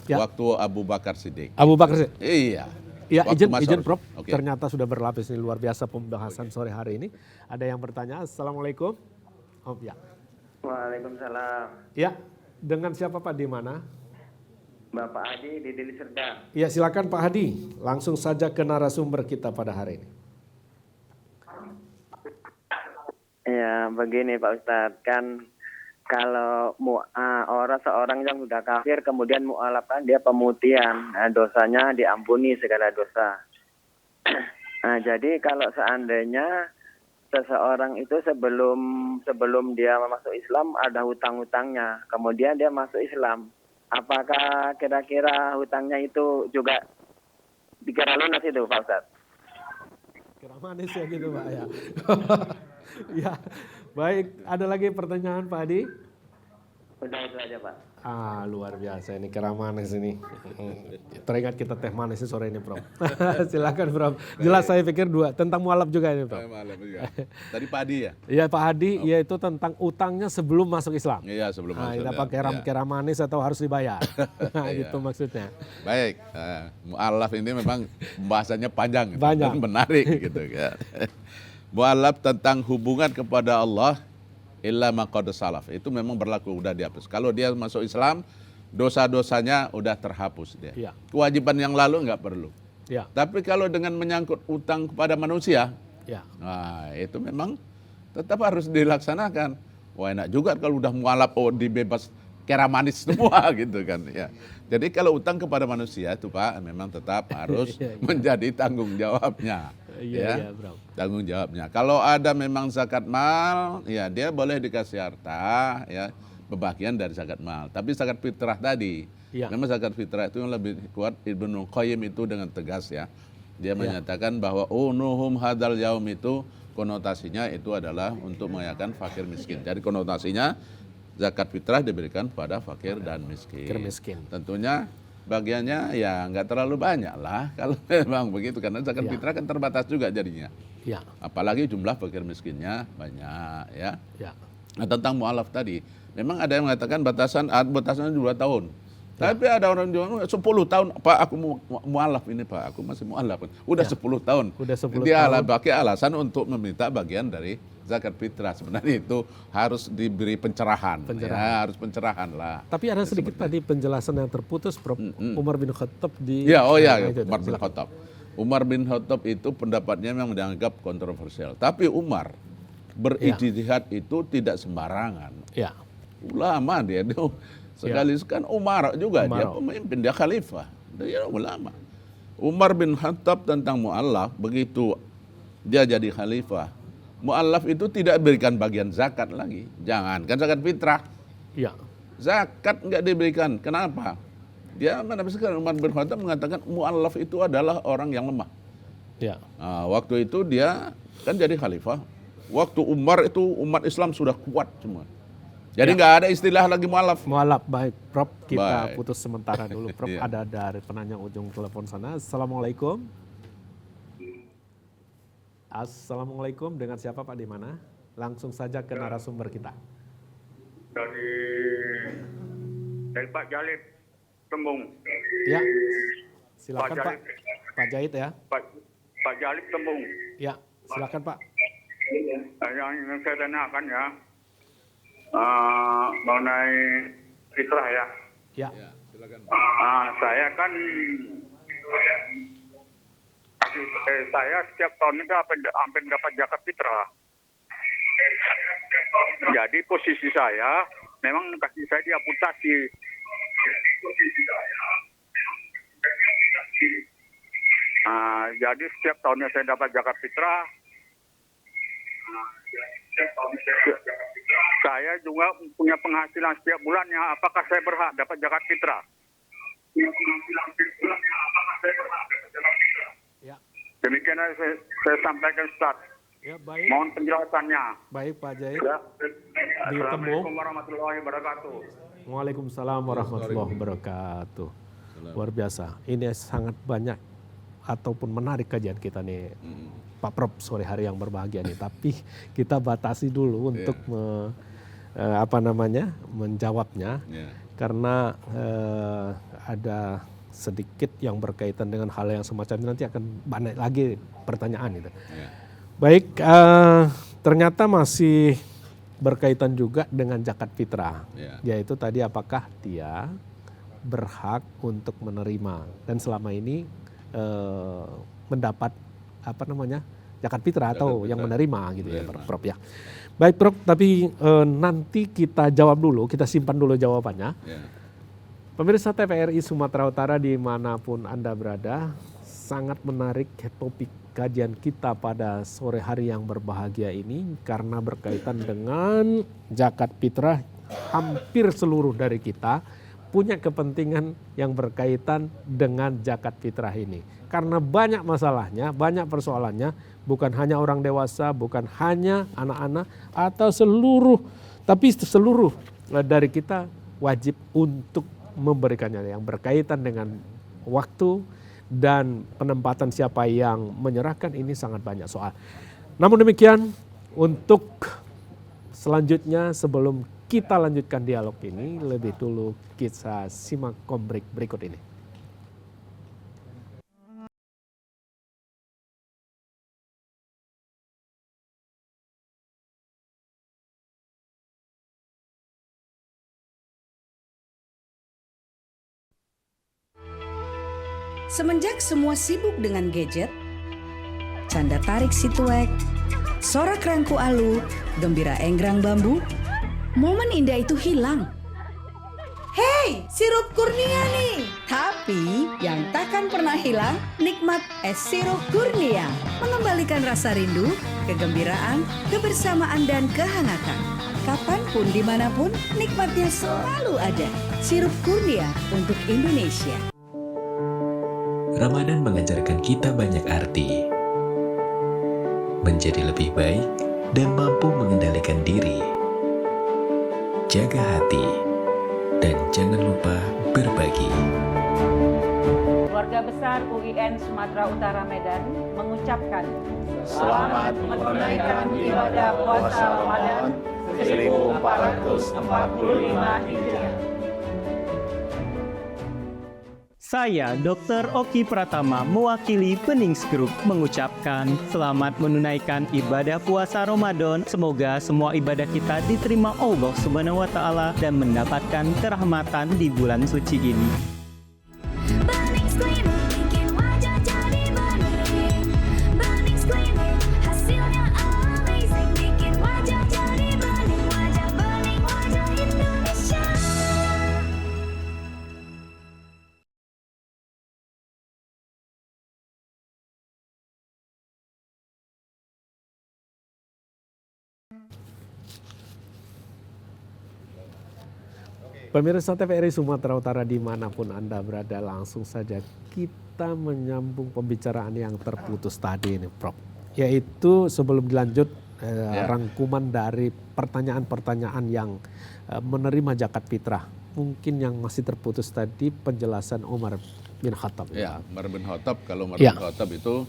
waktu Abu Bakar Siddiq. Abu Bakar Siddiq. Iya. Ya, Waktu izin Prof. Okay. Ternyata sudah berlapis, ini luar biasa pembahasan sore hari ini. Ada yang bertanya, Assalamualaikum. Oh, ya. Waalaikumsalam. Ya, dengan siapa Pak, di mana? Bapak Hadi di Deli Serdang. Ya, silakan Pak Hadi. Langsung saja ke narasumber kita pada hari ini. Ya, begini Pak Ustadz, kan kalau seorang yang sudah kafir kemudian mu'alaf kan dia pemutihan, dosanya diampuni segala dosa. Nah, jadi kalau seandainya seseorang itu sebelum dia masuk Islam ada hutang-hutangnya, kemudian dia masuk Islam, apakah kira-kira hutangnya itu juga dikira lunas itu Pak Ustadz? Kira manis ya gitu Pak ya. Ya, baik. Ada lagi pertanyaan Pak Hadi? Udah itu aja Pak. Luar biasa ini, kira manis ini. Teringat kita teh manis sore ini Prof. Silakan Prof. Jelas saya pikir dua, tentang mualaf juga ini Prof. Tadi Pak Hadi ya? Iya Pak Hadi, yaitu tentang utangnya sebelum masuk Islam. Iya, sebelum masuk. Ini apa kira manis atau harus dibayar? Gitu maksudnya. Baik, mu'alaf ini memang pembahasannya panjang, Banyak. dan menarik gitu kan. Mu'alaf tentang hubungan kepada Allah illa ma qad salaf. Itu memang berlaku, udah dihapus. Kalau dia masuk Islam, dosa-dosanya udah terhapus dia. Ya. Kewajiban yang lalu nggak perlu. Ya. Tapi kalau dengan menyangkut utang kepada manusia, Ya. nah itu memang tetap harus dilaksanakan. Wah, enak juga kalau udah mualaf, oh dibebas kera manis semua gitu kan ya. Jadi kalau utang kepada manusia itu Pak memang tetap harus menjadi tanggung jawabnya. Iya, Bro. Tanggung jawabnya. Kalau ada memang zakat mal, ya dia boleh dikasih harta, ya pembagian dari zakat mal. Tapi zakat fitrah tadi, Ya. memang zakat fitrah itu yang lebih kuat. Ibnu Qayyim itu dengan tegas ya, dia menyatakan bahwa unuhum hadal yaum itu konotasinya itu adalah untuk mengayakan fakir miskin. Jadi konotasinya zakat fitrah diberikan pada fakir dan miskin. Fakir miskin. Tentunya bagiannya ya nggak terlalu banyak lah kalau memang begitu, karena zakat fitrah kan terbatas juga jadinya. Ya. Apalagi jumlah fakir miskinnya banyak ya. Ya. Nah, tentang mualaf tadi, memang ada yang mengatakan batasannya 2 tahun. Tapi ada orang jual 10 tahun, Pak aku mualaf ini Pak, aku masih mualaf. Udah 10 tahun. Udah 10 Dia tahun. pakai alasan untuk meminta bagian dari zakat fitrah. Sebenarnya itu harus diberi pencerahan. Ya, harus pencerahan lah. Tapi ada sedikit tadi penjelasan yang terputus, Prof. Umar bin Khattab di... Ya, itu, Umar bin Khattab. Umar bin Khattab itu pendapatnya memang dianggap kontroversial. Tapi Umar berijtihad itu tidak sembarangan. Ya. Ulama dia sekali kan Umar juga, dia pemimpin, dia khalifah, dia ulama. Umar bin Khattab tentang mu'allaf, begitu dia jadi khalifah, mu'allaf itu tidak berikan bagian zakat lagi. Jangan, kan zakat fitrah. Ya. Zakat nggak diberikan. Kenapa? Dia sekarang Umar bin Khattab mengatakan mu'allaf itu adalah orang yang lemah. Ya. Nah, waktu itu dia kan jadi khalifah. Waktu Umar itu umat Islam sudah kuat semua. Jadi nggak ada istilah lagi mu'allaf. Mualaf, baik Prof. Kita Baik. putus sementara dulu Prof. Iya. Ada dari penanya ujung telepon sana. Assalamualaikum. Assalamualaikum, dengan siapa Pak, di mana? Langsung saja ke narasumber kita. Dari Pak Jalib Tembung. Ya, silakan Pak Pak. Jalib. Pak Jahit ya. Pak Jalib Tembung. Ya, silakan Pak. Yang ingin saya tanyakan ya, mengenai fitrah ya. Ya. Saya kan saya setiap tahun itu hampir dapat zakat fitrah. Jadi posisi saya memang kaki saya diamputasi. Jadi setiap tahunnya saya dapat zakat fitrah. Saya juga punya penghasilan setiap bulannya. Apakah saya berhak dapat zakat fitrah? Ya. Demikian saya sampaikan Ustaz. Ya, baik. Mohon penjelasannya. Baik Pak Jahit. Ya. Di Assalamualaikum Tembung. warahmatullahi wabarakatuh. Waalaikumsalam warahmatullahi wabarakatuh. Luar biasa. Ini sangat banyak ataupun menarik kajian kita nih, Pak Prof, sore hari yang berbahagia nih. Tapi kita batasi dulu untuk menjawabnya, karena ada sedikit yang berkaitan dengan hal yang semacam ini, nanti akan banyak lagi pertanyaan itu. Baik, ternyata masih berkaitan juga dengan zakat fitrah, yaitu tadi apakah dia berhak untuk menerima dan selama ini mendapat zakat fitrah atau yang menerima gitu ya Prof ya. Baik Prof, tapi nanti kita jawab dulu, kita simpan dulu jawabannya. Pemirsa TVRI Sumatera Utara dimanapun Anda berada, sangat menarik topik kajian kita pada sore hari yang berbahagia ini karena berkaitan dengan zakat fitrah. Hampir seluruh dari kita punya kepentingan yang berkaitan dengan zakat fitrah ini. Karena banyak masalahnya, banyak persoalannya, bukan hanya orang dewasa, bukan hanya anak-anak atau tapi seluruh dari kita wajib untuk memberikannya, yang berkaitan dengan waktu dan penempatan siapa yang menyerahkan, ini sangat banyak soal. Namun demikian, untuk selanjutnya sebelum kita lanjutkan dialog ini, lebih dulu kita simak komik berikut ini. Semenjak semua sibuk dengan gadget, canda tarik si tuek, sorak rangku alu, gembira enggrang bambu, momen indah itu hilang. Hei, sirup kurnia nih. Tapi yang takkan pernah hilang, nikmat es sirup kurnia. Mengembalikan rasa rindu, kegembiraan, kebersamaan, dan kehangatan. Kapanpun, dimanapun, nikmatnya selalu ada. Sirup kurnia untuk Indonesia. Ramadan mengajarkan kita banyak arti. Menjadi lebih baik dan mampu mengendalikan diri. Jaga hati dan jangan lupa berbagi. Keluarga besar UIN Sumatera Utara Medan mengucapkan selamat menunaikan ibadah puasa Ramadan 1445 Hijriah. Saya, Dr. Oki Pratama, mewakili Benings Group, mengucapkan selamat menunaikan ibadah puasa Ramadan. Semoga semua ibadah kita diterima Allah Subhanahu wa Ta'ala dan mendapatkan kerahmatan di bulan suci ini. Pemirsa TVRI Sumatera Utara dimanapun Anda berada, langsung saja kita menyambung pembicaraan yang terputus tadi ini, Prof. Yaitu sebelum dilanjut rangkuman dari pertanyaan-pertanyaan yang menerima zakat fitrah. Mungkin yang masih terputus tadi penjelasan Umar bin Khattab. Ya, Umar bin Khattab, kalau Umar bin Khattab itu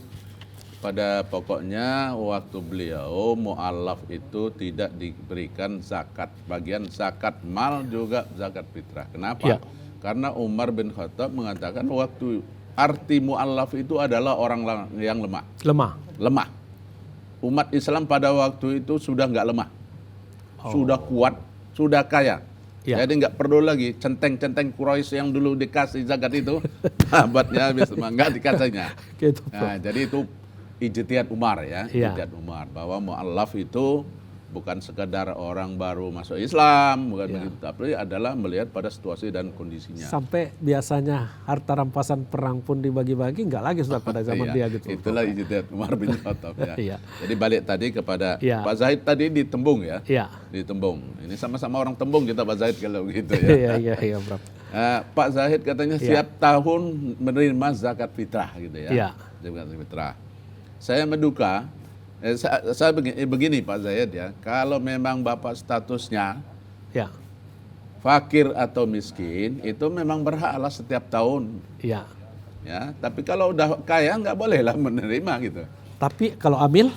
pada pokoknya waktu beliau mu'alaf itu tidak diberikan zakat, bagian zakat mal juga zakat fitrah. Kenapa? Karena Umar bin Khattab mengatakan waktu arti mu'alaf itu adalah orang yang lemah. Lemah. Umat Islam pada waktu itu sudah nggak lemah, sudah kuat, sudah kaya. Jadi nggak perlu lagi centeng-centeng Quraisy yang dulu dikasih zakat itu, sahabatnya habis nggak dikasihnya. Gitu, nah, jadi itu ijtihad Umar ya, ijtihad Umar bahwa mu'allaf itu bukan sekadar orang baru masuk Islam, bukan begitu, tapi adalah melihat pada situasi dan kondisinya. Sampai biasanya harta rampasan perang pun dibagi-bagi, nggak lagi Ustaz pada zaman dia gitu. Itulah ijtihad Umar bin Khattab ya. Jadi balik tadi kepada Pak Zahid tadi di Tembung ya. Di Tembung. Ini sama-sama orang Tembung kita Pak Zahid kalau begitu ya. Iya, Bro. Pak Zahid katanya setiap tahun menerima zakat fitrah gitu ya. Zakat fitrah. Saya menduga, saya begini Pak Zahid ya, kalau memang Bapak statusnya fakir atau miskin, itu memang berhaklah setiap tahun. Ya, tapi kalau udah kaya nggak boleh lah menerima gitu. Tapi kalau amil,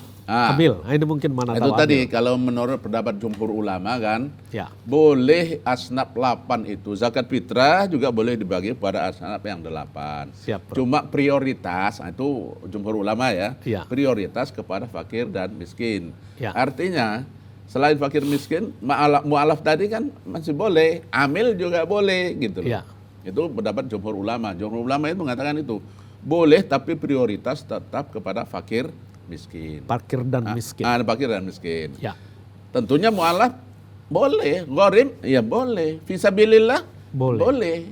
ini mungkin mana itu tahu tadi amil. Kalau menurut pendapat jumhur ulama kan, boleh asnaf 8 itu zakat fitrah juga boleh dibagi pada asnaf yang 8. Cuma prioritas itu jumhur ulama ya, prioritas kepada fakir dan miskin. Artinya selain fakir miskin, mu'alaf tadi kan masih boleh, amil juga boleh gitu loh. Itu pendapat jumhur ulama. Jumhur ulama itu mengatakan itu boleh, tapi prioritas tetap kepada fakir miskin. Fakir dan miskin. Fakir dan miskin. Tentunya mu'alaf boleh, gharim ya boleh, fisabilillah boleh.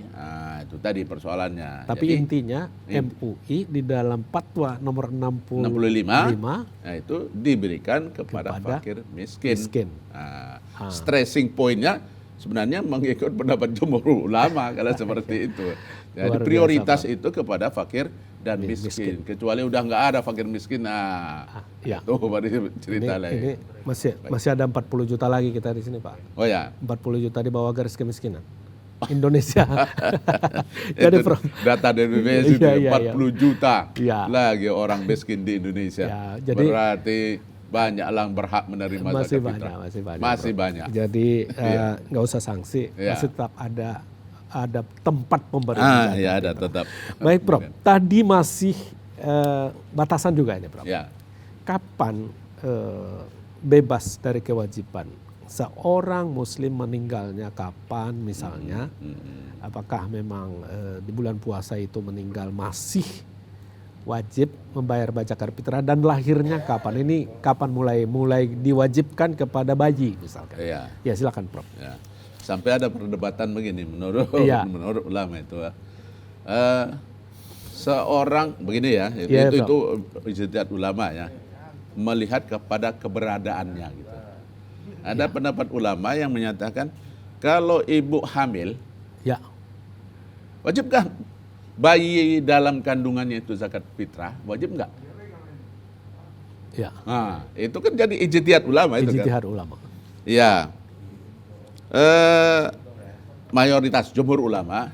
Itu tadi persoalannya. Tapi jadi, intinya MUI di dalam fatwa nomor 65 itu diberikan kepada fakir miskin. Stressing pointnya sebenarnya mengikut pendapat jumhur ulama kalau seperti itu. Jadi prioritas itu kepada fakir dan miskin. Kecuali udah nggak ada fakir miskin, itu baru cerita lain. Ini masih ada 40 juta lagi kita di sini Pak. 40 juta di bawah garis kemiskinan Indonesia. Jadi data dari BPS itu 40 juta lagi orang miskin di Indonesia. Jadi berarti banyak yang berhak menerima zakat fitrah. Masih banyak. Jadi nggak usah sanksi, masih tetap ada tempat pemberian. Ada tetap. Baik Prof, tadi masih batasan juga ini Prof. Kapan bebas dari kewajiban seorang muslim meninggalnya kapan misalnya, apakah memang di bulan puasa itu meninggal masih wajib membayar zakat fitrah, dan lahirnya kapan? Ini kapan mulai diwajibkan kepada bayi misalkan? Ya silakan Prof. Ya. Sampai ada perdebatan begini menurut ulama itu. Seorang begini ya, itu ijtihad ulama ya, melihat kepada keberadaannya gitu. Ada pendapat ulama yang menyatakan kalau ibu hamil, wajibkah bayi dalam kandungannya itu zakat fitrah? Wajib enggak? Ya. Nah, itu kan jadi ijtihad ulama itu kan. Ijtihad ulama. Ya. Mayoritas jumhur ulama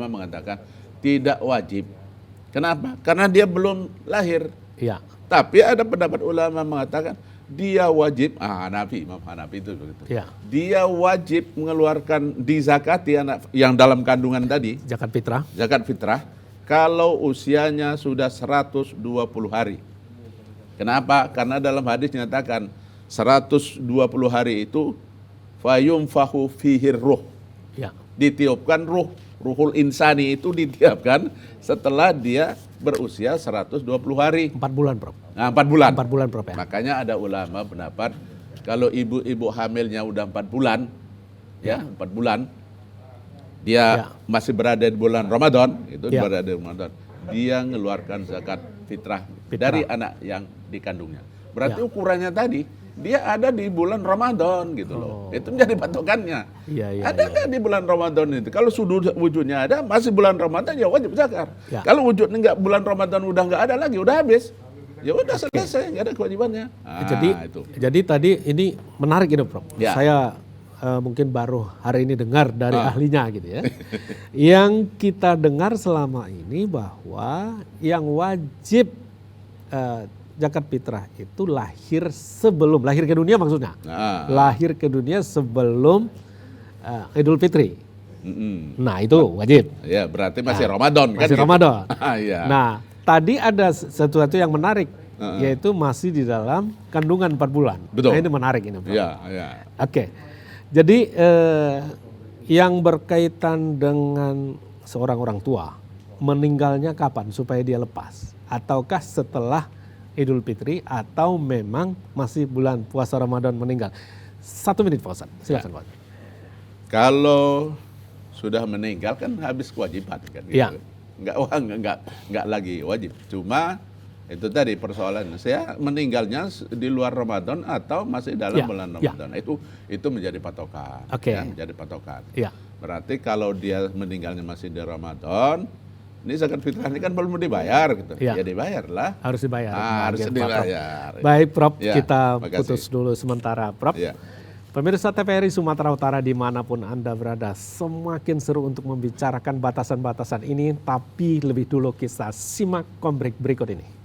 mengatakan tidak wajib. Kenapa? Karena dia belum lahir. Iya. Tapi ada pendapat ulama mengatakan dia wajib, Imam Hanafi itu begitu. Ya. Dia wajib mengeluarkan dizakati anak yang dalam kandungan tadi, zakat fitrah kalau usianya sudah 120 hari. Kenapa? Karena dalam hadis dinyatakan 120 hari itu fayumfahu fihir ruh. Ya. Ditiupkan ruhul insani itu ditiupkan setelah dia berusia 120 hari. 4 bulan, Prof. Nah, 4 bulan. 4 bulan, Prof. Ya. Makanya ada ulama pendapat kalau ibu-ibu hamilnya udah 4 bulan, ya 4 bulan, dia masih berada di bulan Ramadan, berada di Ramadan, dia mengeluarkan zakat fitrah dari anak yang dikandungnya. Berarti ukurannya tadi dia ada di bulan Ramadan gitu loh. Itu menjadi patokannya. Ada nggak di bulan Ramadan itu? Kalau wujudnya ada, masih bulan Ramadan ya wajib zakat. Kalau wujudnya nggak, bulan Ramadan udah nggak ada lagi, udah habis. Ya udah selesai, nggak ada kewajibannya. Jadi tadi ini menarik ini, Prof. Saya mungkin baru hari ini dengar dari ahlinya gitu ya. Yang kita dengar selama ini bahwa yang wajib zakat fitrah itu lahir ke dunia maksudnya. Lahir ke dunia sebelum Idul Fitri. Nah, itu wajib. Ya, berarti masih Ramadan kan? Masih Ramadan. Gitu. Nah, tadi ada sesuatu yang menarik, yaitu masih di dalam kandungan 4 bulan. Betul. Nah, ini menarik ini. Iya. Oke. Jadi yang berkaitan dengan seorang orang tua meninggalnya kapan supaya dia lepas? Ataukah setelah Idul Fitri atau memang masih bulan puasa Ramadan meninggal? 1 menit Pak Ustadz, silakan Pak. Kalau sudah meninggal kan habis kewajiban kan gitu. Iya. Enggak lagi wajib. Cuma itu tadi persoalan saya meninggalnya di luar Ramadan atau masih dalam bulan Ramadan. Itu menjadi patokan. Menjadi patokan. Berarti kalau dia meninggalnya masih di Ramadan, ini zakat fitrah ini kan belum dibayar gitu. Ya dibayarlah. Harus dibayar. Harus dibayar. Baik Prof, kita putus dulu sementara Prof. Pemirsa TVRI Sumatera Utara dimanapun Anda berada, semakin seru untuk membicarakan batasan-batasan ini, tapi lebih dulu kita simak kombrek berikut ini.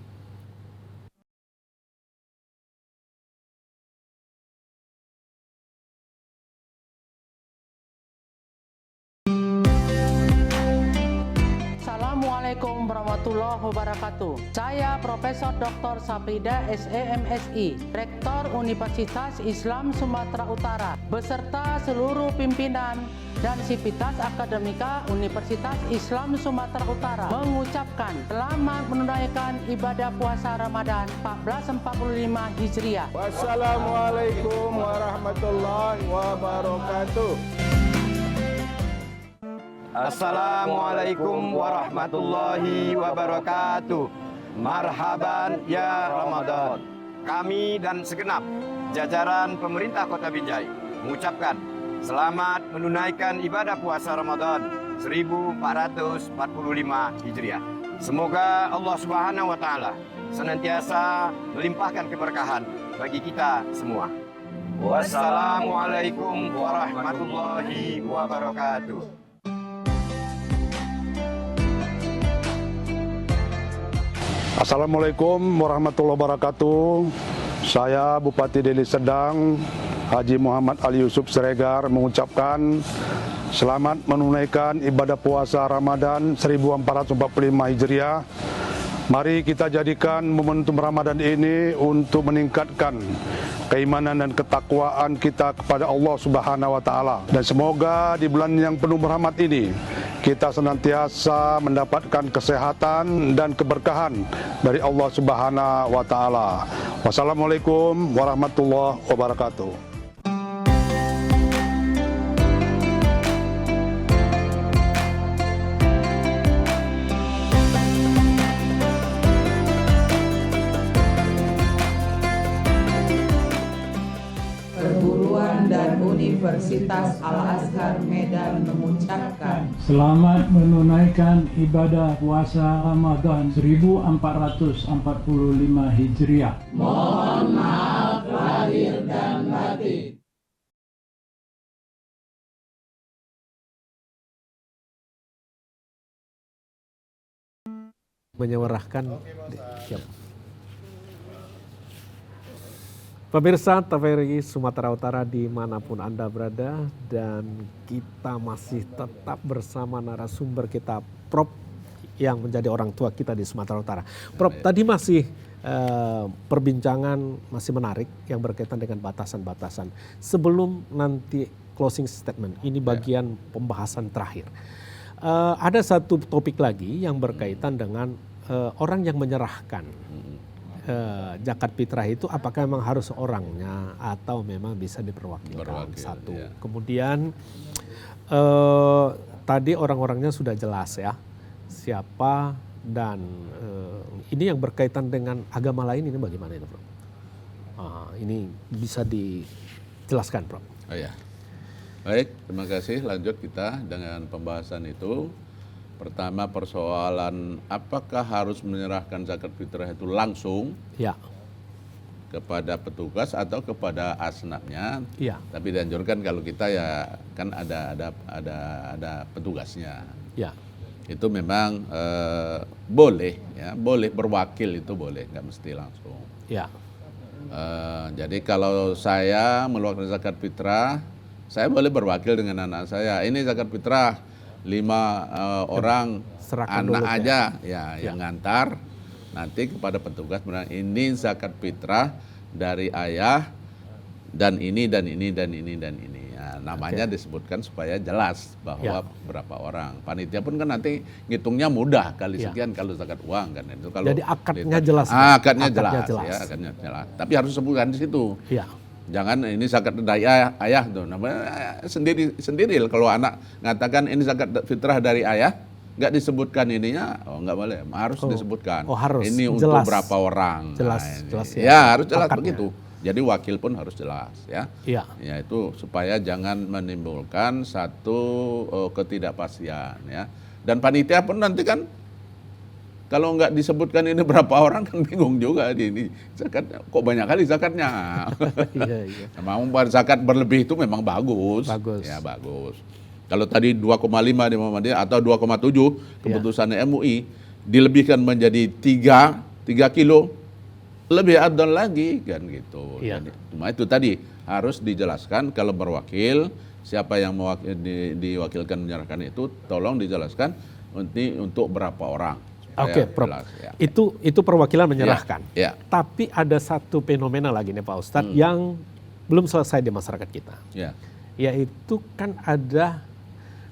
Assalamualaikum warahmatullahi wabarakatuh. Saya Profesor Dr. Saprida SEMSI, Rektor Universitas Islam Sumatera Utara, beserta seluruh pimpinan dan sivitas akademika Universitas Islam Sumatera Utara mengucapkan selamat menunaikan ibadah puasa Ramadan 1445 Hijriah. Wassalamualaikum warahmatullahi wabarakatuh. Assalamualaikum warahmatullahi wabarakatuh. Marhaban ya Ramadan. Kami dan segenap jajaran pemerintah Kota Binjai mengucapkan selamat menunaikan ibadah puasa Ramadan 1445 Hijriah. Semoga Allah Subhanahu wa taala senantiasa melimpahkan keberkahan bagi kita semua. Wassalamualaikum warahmatullahi wabarakatuh. Assalamualaikum warahmatullahi wabarakatuh. Saya Bupati Deli Serdang, Haji Muhammad Ali Yusuf Siregar mengucapkan selamat menunaikan ibadah puasa Ramadan 1445 Hijriah Mari kita jadikan momentum Ramadan ini untuk meningkatkan keimanan dan ketakwaan kita kepada Allah Subhanahu wa taala. Dan semoga di bulan yang penuh rahmat ini kita senantiasa mendapatkan kesehatan dan keberkahan dari Allah Subhanahu wa taala. Wassalamualaikum warahmatullahi wabarakatuh. Dan Universitas Al-Azhar Medan mengucapkan selamat menunaikan ibadah puasa Ramadan 1445 Hijriah. Mohon maaf lahir dan batin. Menyuarakan. Pemirsa TVRI Sumatera Utara dimanapun Anda berada, dan kita masih tetap bersama narasumber kita, Prof, yang menjadi orang tua kita di Sumatera Utara. Prof, tadi masih perbincangan masih menarik yang berkaitan dengan batasan-batasan. Sebelum nanti closing statement, ini bagian pembahasan terakhir. Ada satu topik lagi yang berkaitan dengan orang yang menyerahkan zakat fitrah itu, apakah memang harus orangnya atau memang bisa diperwakilkan. Satu. Ya. Kemudian tadi orang-orangnya sudah jelas ya, siapa, dan ini yang berkaitan dengan agama lain ini bagaimana itu, Prof? Ini bisa dijelaskan, Prof? Oh ya. Baik, terima kasih. Lanjut kita dengan pembahasan itu. Pertama, persoalan apakah harus menyerahkan zakat fitrah itu langsung kepada petugas atau kepada asnafnya. Tapi dianjurkan kalau kita ya kan ada petugasnya. Itu memang boleh ya, boleh berwakil, itu boleh, nggak mesti langsung. Jadi kalau saya mengeluarkan zakat fitrah, saya boleh berwakil dengan anak saya. Ini zakat fitrah 5 orang anak aja yang ngantar, nanti kepada petugas bilang ini zakat fitrah dari ayah dan ini dan ini dan ini dan ini. Namanya disebutkan supaya jelas bahwa berapa orang. Panitia pun kan nanti ngitungnya mudah, kali sekian kalau zakat uang kan itu. Kalau jadi akadnya jelas. Akadnya jelas. Ya, akadnya jelas. Tapi harus sebutkan di situ. Jangan ini zakat dari ayah tuh, namanya sendiri. Kalau anak ngatakan ini zakat fitrah dari ayah, nggak disebutkan ininya, nggak boleh, harus disebutkan. Harus. Ini jelas. untuk berapa orang. Jelas, jelas ya. Ya harus jelas begitu. Jadi wakil pun harus jelas ya. Ya itu supaya jangan menimbulkan satu ketidakpastian ya. Dan panitia pun nanti kan kalau nggak disebutkan ini berapa orang kan bingung juga ini zakat kok banyak kali zakatnya. Memang zakat berlebih itu memang bagus. Ya bagus. Kalau tadi 2,5 di Muhammadiyah atau 2,7 keputusan MUI dilebihkan menjadi 3 kilo, lebih adon lagi kan gitu. Cuma itu tadi harus dijelaskan kalau berwakil, siapa yang diwakilkan menyerahkan itu tolong dijelaskan untuk berapa orang. Oke, Prof. Itu perwakilan menyerahkan. Tapi ada satu fenomena lagi nih Pak Ustadz yang belum selesai di masyarakat kita. Yaitu kan ada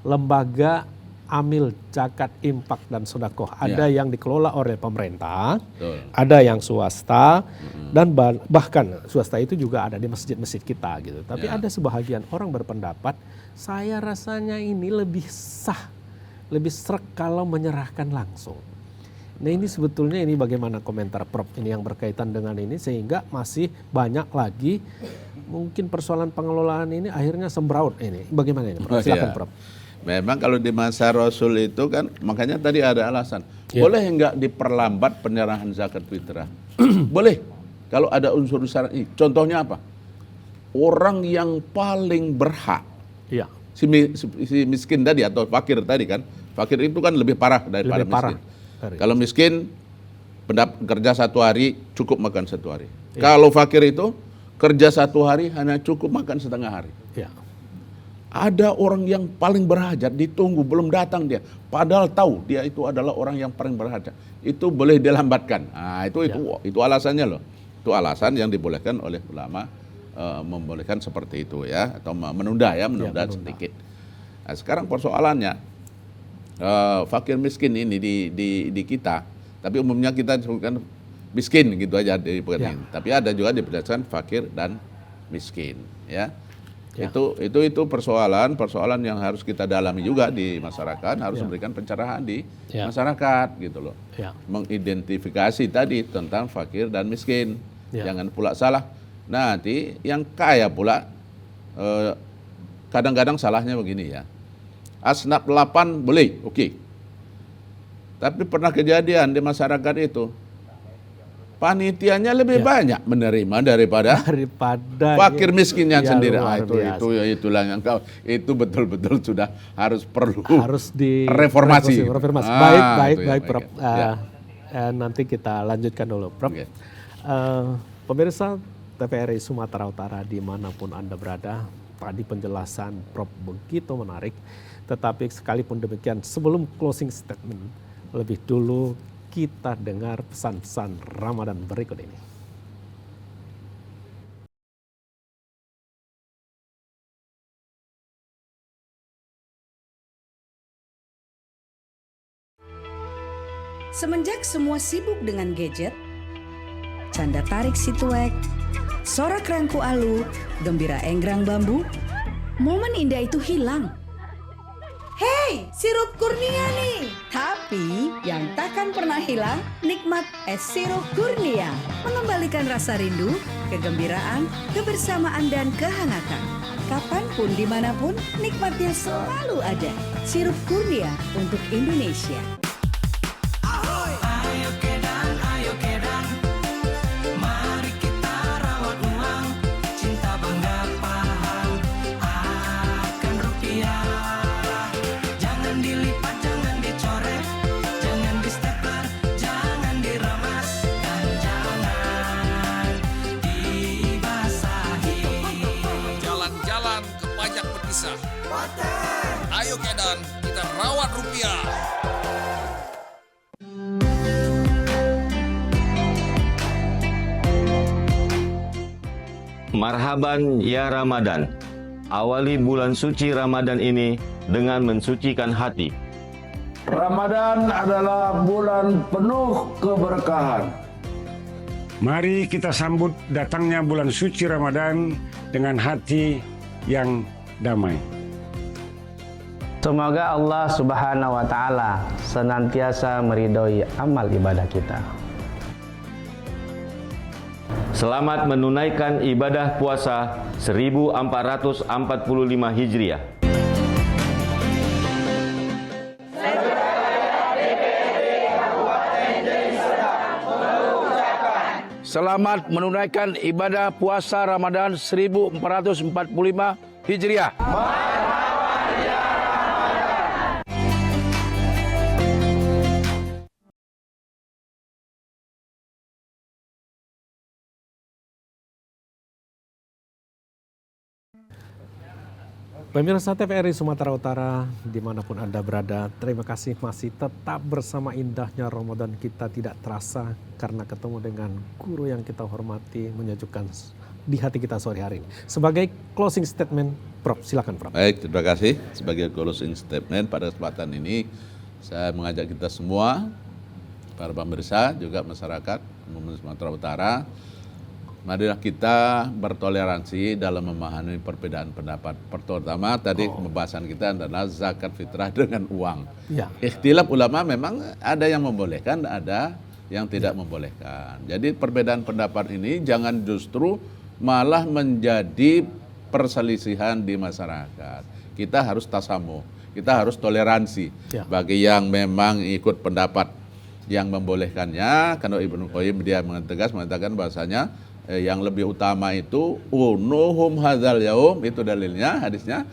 lembaga amil zakat, infak dan sedekah. Ada yang dikelola oleh pemerintah, ada yang swasta, dan bahkan swasta itu juga ada di masjid-masjid kita gitu. Tapi ada sebahagian orang berpendapat, saya rasanya ini lebih sah, lebih sreg kalau menyerahkan langsung. Nah ini sebetulnya ini bagaimana komentar Prof ini yang berkaitan dengan ini, sehingga masih banyak lagi mungkin persoalan pengelolaan ini akhirnya sembraut ini. Bagaimana ini Prof? Silakan Prof. Memang kalau di masa Rasul itu kan makanya tadi ada alasan. Boleh enggak diperlambat penyerahan zakat fitrah? Boleh. Kalau ada unsur syarat ini. Contohnya apa? Orang yang paling berhak. Si miskin tadi atau fakir tadi kan. Fakir itu kan lebih parah daripada miskin. Kalau miskin kerja 1 hari cukup makan 1 hari. Kalau fakir itu kerja 1 hari hanya cukup makan setengah hari. Ada orang yang paling berhajat ditunggu belum datang dia, padahal tahu dia itu adalah orang yang paling berhajat, itu boleh dilambatkan. Nah, itu alasannya loh. Itu alasan yang dibolehkan oleh ulama, membolehkan seperti itu ya, atau menunda sedikit. Nah, sekarang persoalannya fakir miskin ini di kita, tapi umumnya kita disebutkan miskin gitu aja di ini. Tapi ada juga dibedakan fakir dan miskin ya. Itu persoalan yang harus kita dalami juga di masyarakat, harus memberikan pencerahan di masyarakat gitu loh. Mengidentifikasi tadi tentang fakir dan miskin. Jangan pula salah. Nanti yang kaya pula kadang-kadang salahnya begini ya. Asnaf 8 boleh, oke. Tapi pernah kejadian di masyarakat itu panitianya lebih banyak menerima daripada fakir miskinnya sendiri. Itulah yang itu betul-betul sudah harus direformasi. Baik, Prof. Nanti kita lanjutkan dulu, Prof. Pemirsa TVRI Sumatera Utara dimanapun Anda berada, tadi penjelasan Prof begitu menarik. Tetapi sekalipun demikian, sebelum closing statement, lebih dulu kita dengar pesan-pesan Ramadan berikut ini. Semenjak semua sibuk dengan gadget, canda tarik si tuek, sorak rangku alu, gembira enggrang bambu, momen indah itu hilang. Hei, sirup Kurnia nih. Tapi yang takkan pernah hilang, nikmat es sirup Kurnia. Mengembalikan rasa rindu, kegembiraan, kebersamaan, dan kehangatan. Kapanpun, dimanapun, nikmatnya selalu ada. Sirup Kurnia untuk Indonesia. Ayo Kedan, mari kita rawat uang, cinta bangga paham akan rupiah. Jangan dilipat, jangan dicoret, jangan di stapler, jangan diramas, dan jangan dibasahi. Jalan-jalan ke pajak berpisah. Ayo Kedan, kita rawat rupiah. Marhaban ya Ramadan. Awali bulan suci Ramadan ini dengan mensucikan hati. Ramadan adalah bulan penuh keberkahan. Mari kita sambut datangnya bulan suci Ramadan dengan hati yang damai. Semoga Allah Subhanahu wa Ta'ala senantiasa meridhoi amal ibadah kita. Selamat menunaikan ibadah puasa 1445 Hijriah. Selamat menunaikan ibadah puasa Ramadan 1445 Hijriah. Pemirsa TVRI Sumatera Utara, dimanapun Anda berada, terima kasih masih tetap bersama indahnya Ramadan kita tidak terasa karena ketemu dengan guru yang kita hormati, menyejukkan di hati kita sore hari ini. Sebagai closing statement, Prof, silakan Prof. Baik, terima kasih. Sebagai closing statement pada kesempatan ini, saya mengajak kita semua, para pemirsa, juga masyarakat umum Sumatera Utara, marilah kita bertoleransi dalam memahami perbedaan pendapat. Pertama tadi pembahasan kita adalah zakat fitrah dengan uang. Ikhtilaf ulama memang ada yang membolehkan, ada yang tidak membolehkan. Jadi perbedaan pendapat ini jangan justru malah menjadi perselisihan di masyarakat. Kita harus tasamuh, kita harus toleransi. Bagi yang memang ikut pendapat yang membolehkannya, karena Ibnu Qayyim dia mengatakan bahasanya yang lebih utama itu unuhum hadzal yaum, itu dalilnya, hadisnya.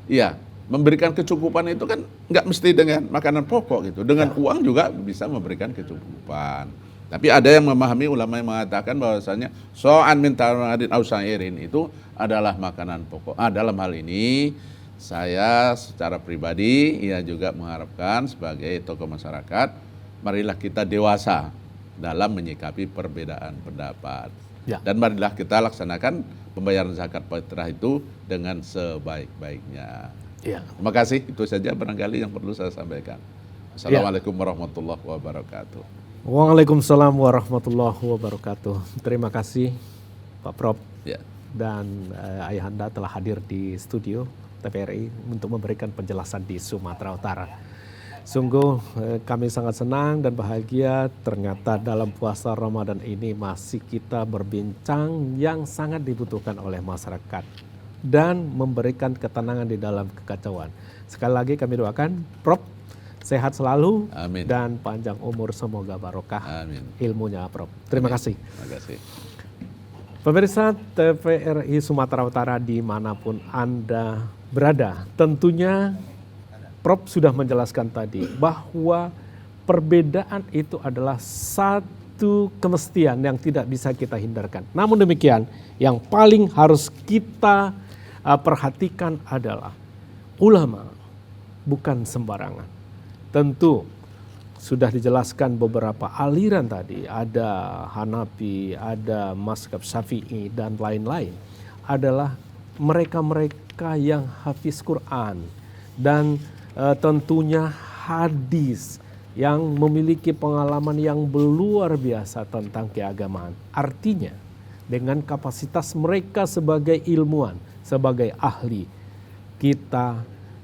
Iya, memberikan kecukupan itu kan nggak mesti dengan makanan pokok gitu. Dengan uang juga bisa memberikan kecukupan. Tapi ada yang memahami, ulama yang mengatakan bahwasanya so'an min tamadin au sa'irin itu adalah makanan pokok. Dalam hal ini saya secara pribadi ya juga mengharapkan sebagai tokoh masyarakat, marilah kita dewasa dalam menyikapi perbedaan pendapat. Ya. Dan marilah kita laksanakan pembayaran zakat fitrah itu dengan sebaik-baiknya. Ya. Terima kasih, itu saja barangkali yang perlu saya sampaikan. Assalamualaikum warahmatullahi wabarakatuh. Waalaikumsalam warahmatullahi wabarakatuh. Terima kasih Pak Prof. Ya. Dan Ayahanda telah hadir di studio TVRI untuk memberikan penjelasan di Sumatera Utara. Sungguh kami sangat senang dan bahagia ternyata dalam puasa Ramadan ini masih kita berbincang yang sangat dibutuhkan oleh masyarakat dan memberikan ketenangan di dalam kekacauan. Sekali lagi kami doakan Prof sehat selalu. Amin. Dan panjang umur, semoga barokah. Amin. Ilmunya Prof. Terima Amin. kasih. Terima kasih. Pemirsa TVRI Sumatera Utara dimanapun Anda berada, tentunya Prof sudah menjelaskan tadi bahwa perbedaan itu adalah satu kemestian yang tidak bisa kita hindarkan. Namun demikian, yang paling harus kita perhatikan adalah ulama bukan sembarangan. Tentu sudah dijelaskan beberapa aliran tadi, ada Hanafi, ada mazhab Syafi'i dan lain-lain, adalah mereka-mereka yang hafiz Quran dan tentunya hadis yang memiliki pengalaman yang luar biasa tentang keagamaan. Artinya dengan kapasitas mereka sebagai ilmuwan, sebagai ahli, kita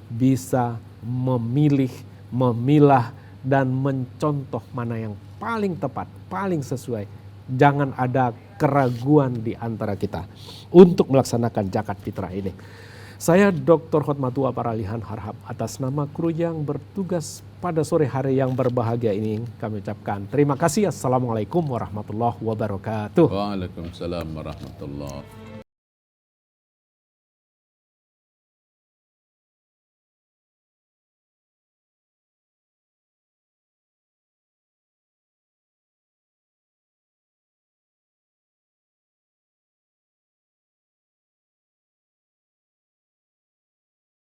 bisa memilih, memilah dan mencontoh mana yang paling tepat, paling sesuai. Jangan ada keraguan di antara kita untuk melaksanakan zakat fitrah ini. Saya Dr. Hotmatua Paralihan Harhab atas nama kru yang bertugas pada sore hari yang berbahagia ini kami ucapkan terima kasih. Assalamualaikum warahmatullahi wabarakatuh. Waalaikumsalam warahmatullahi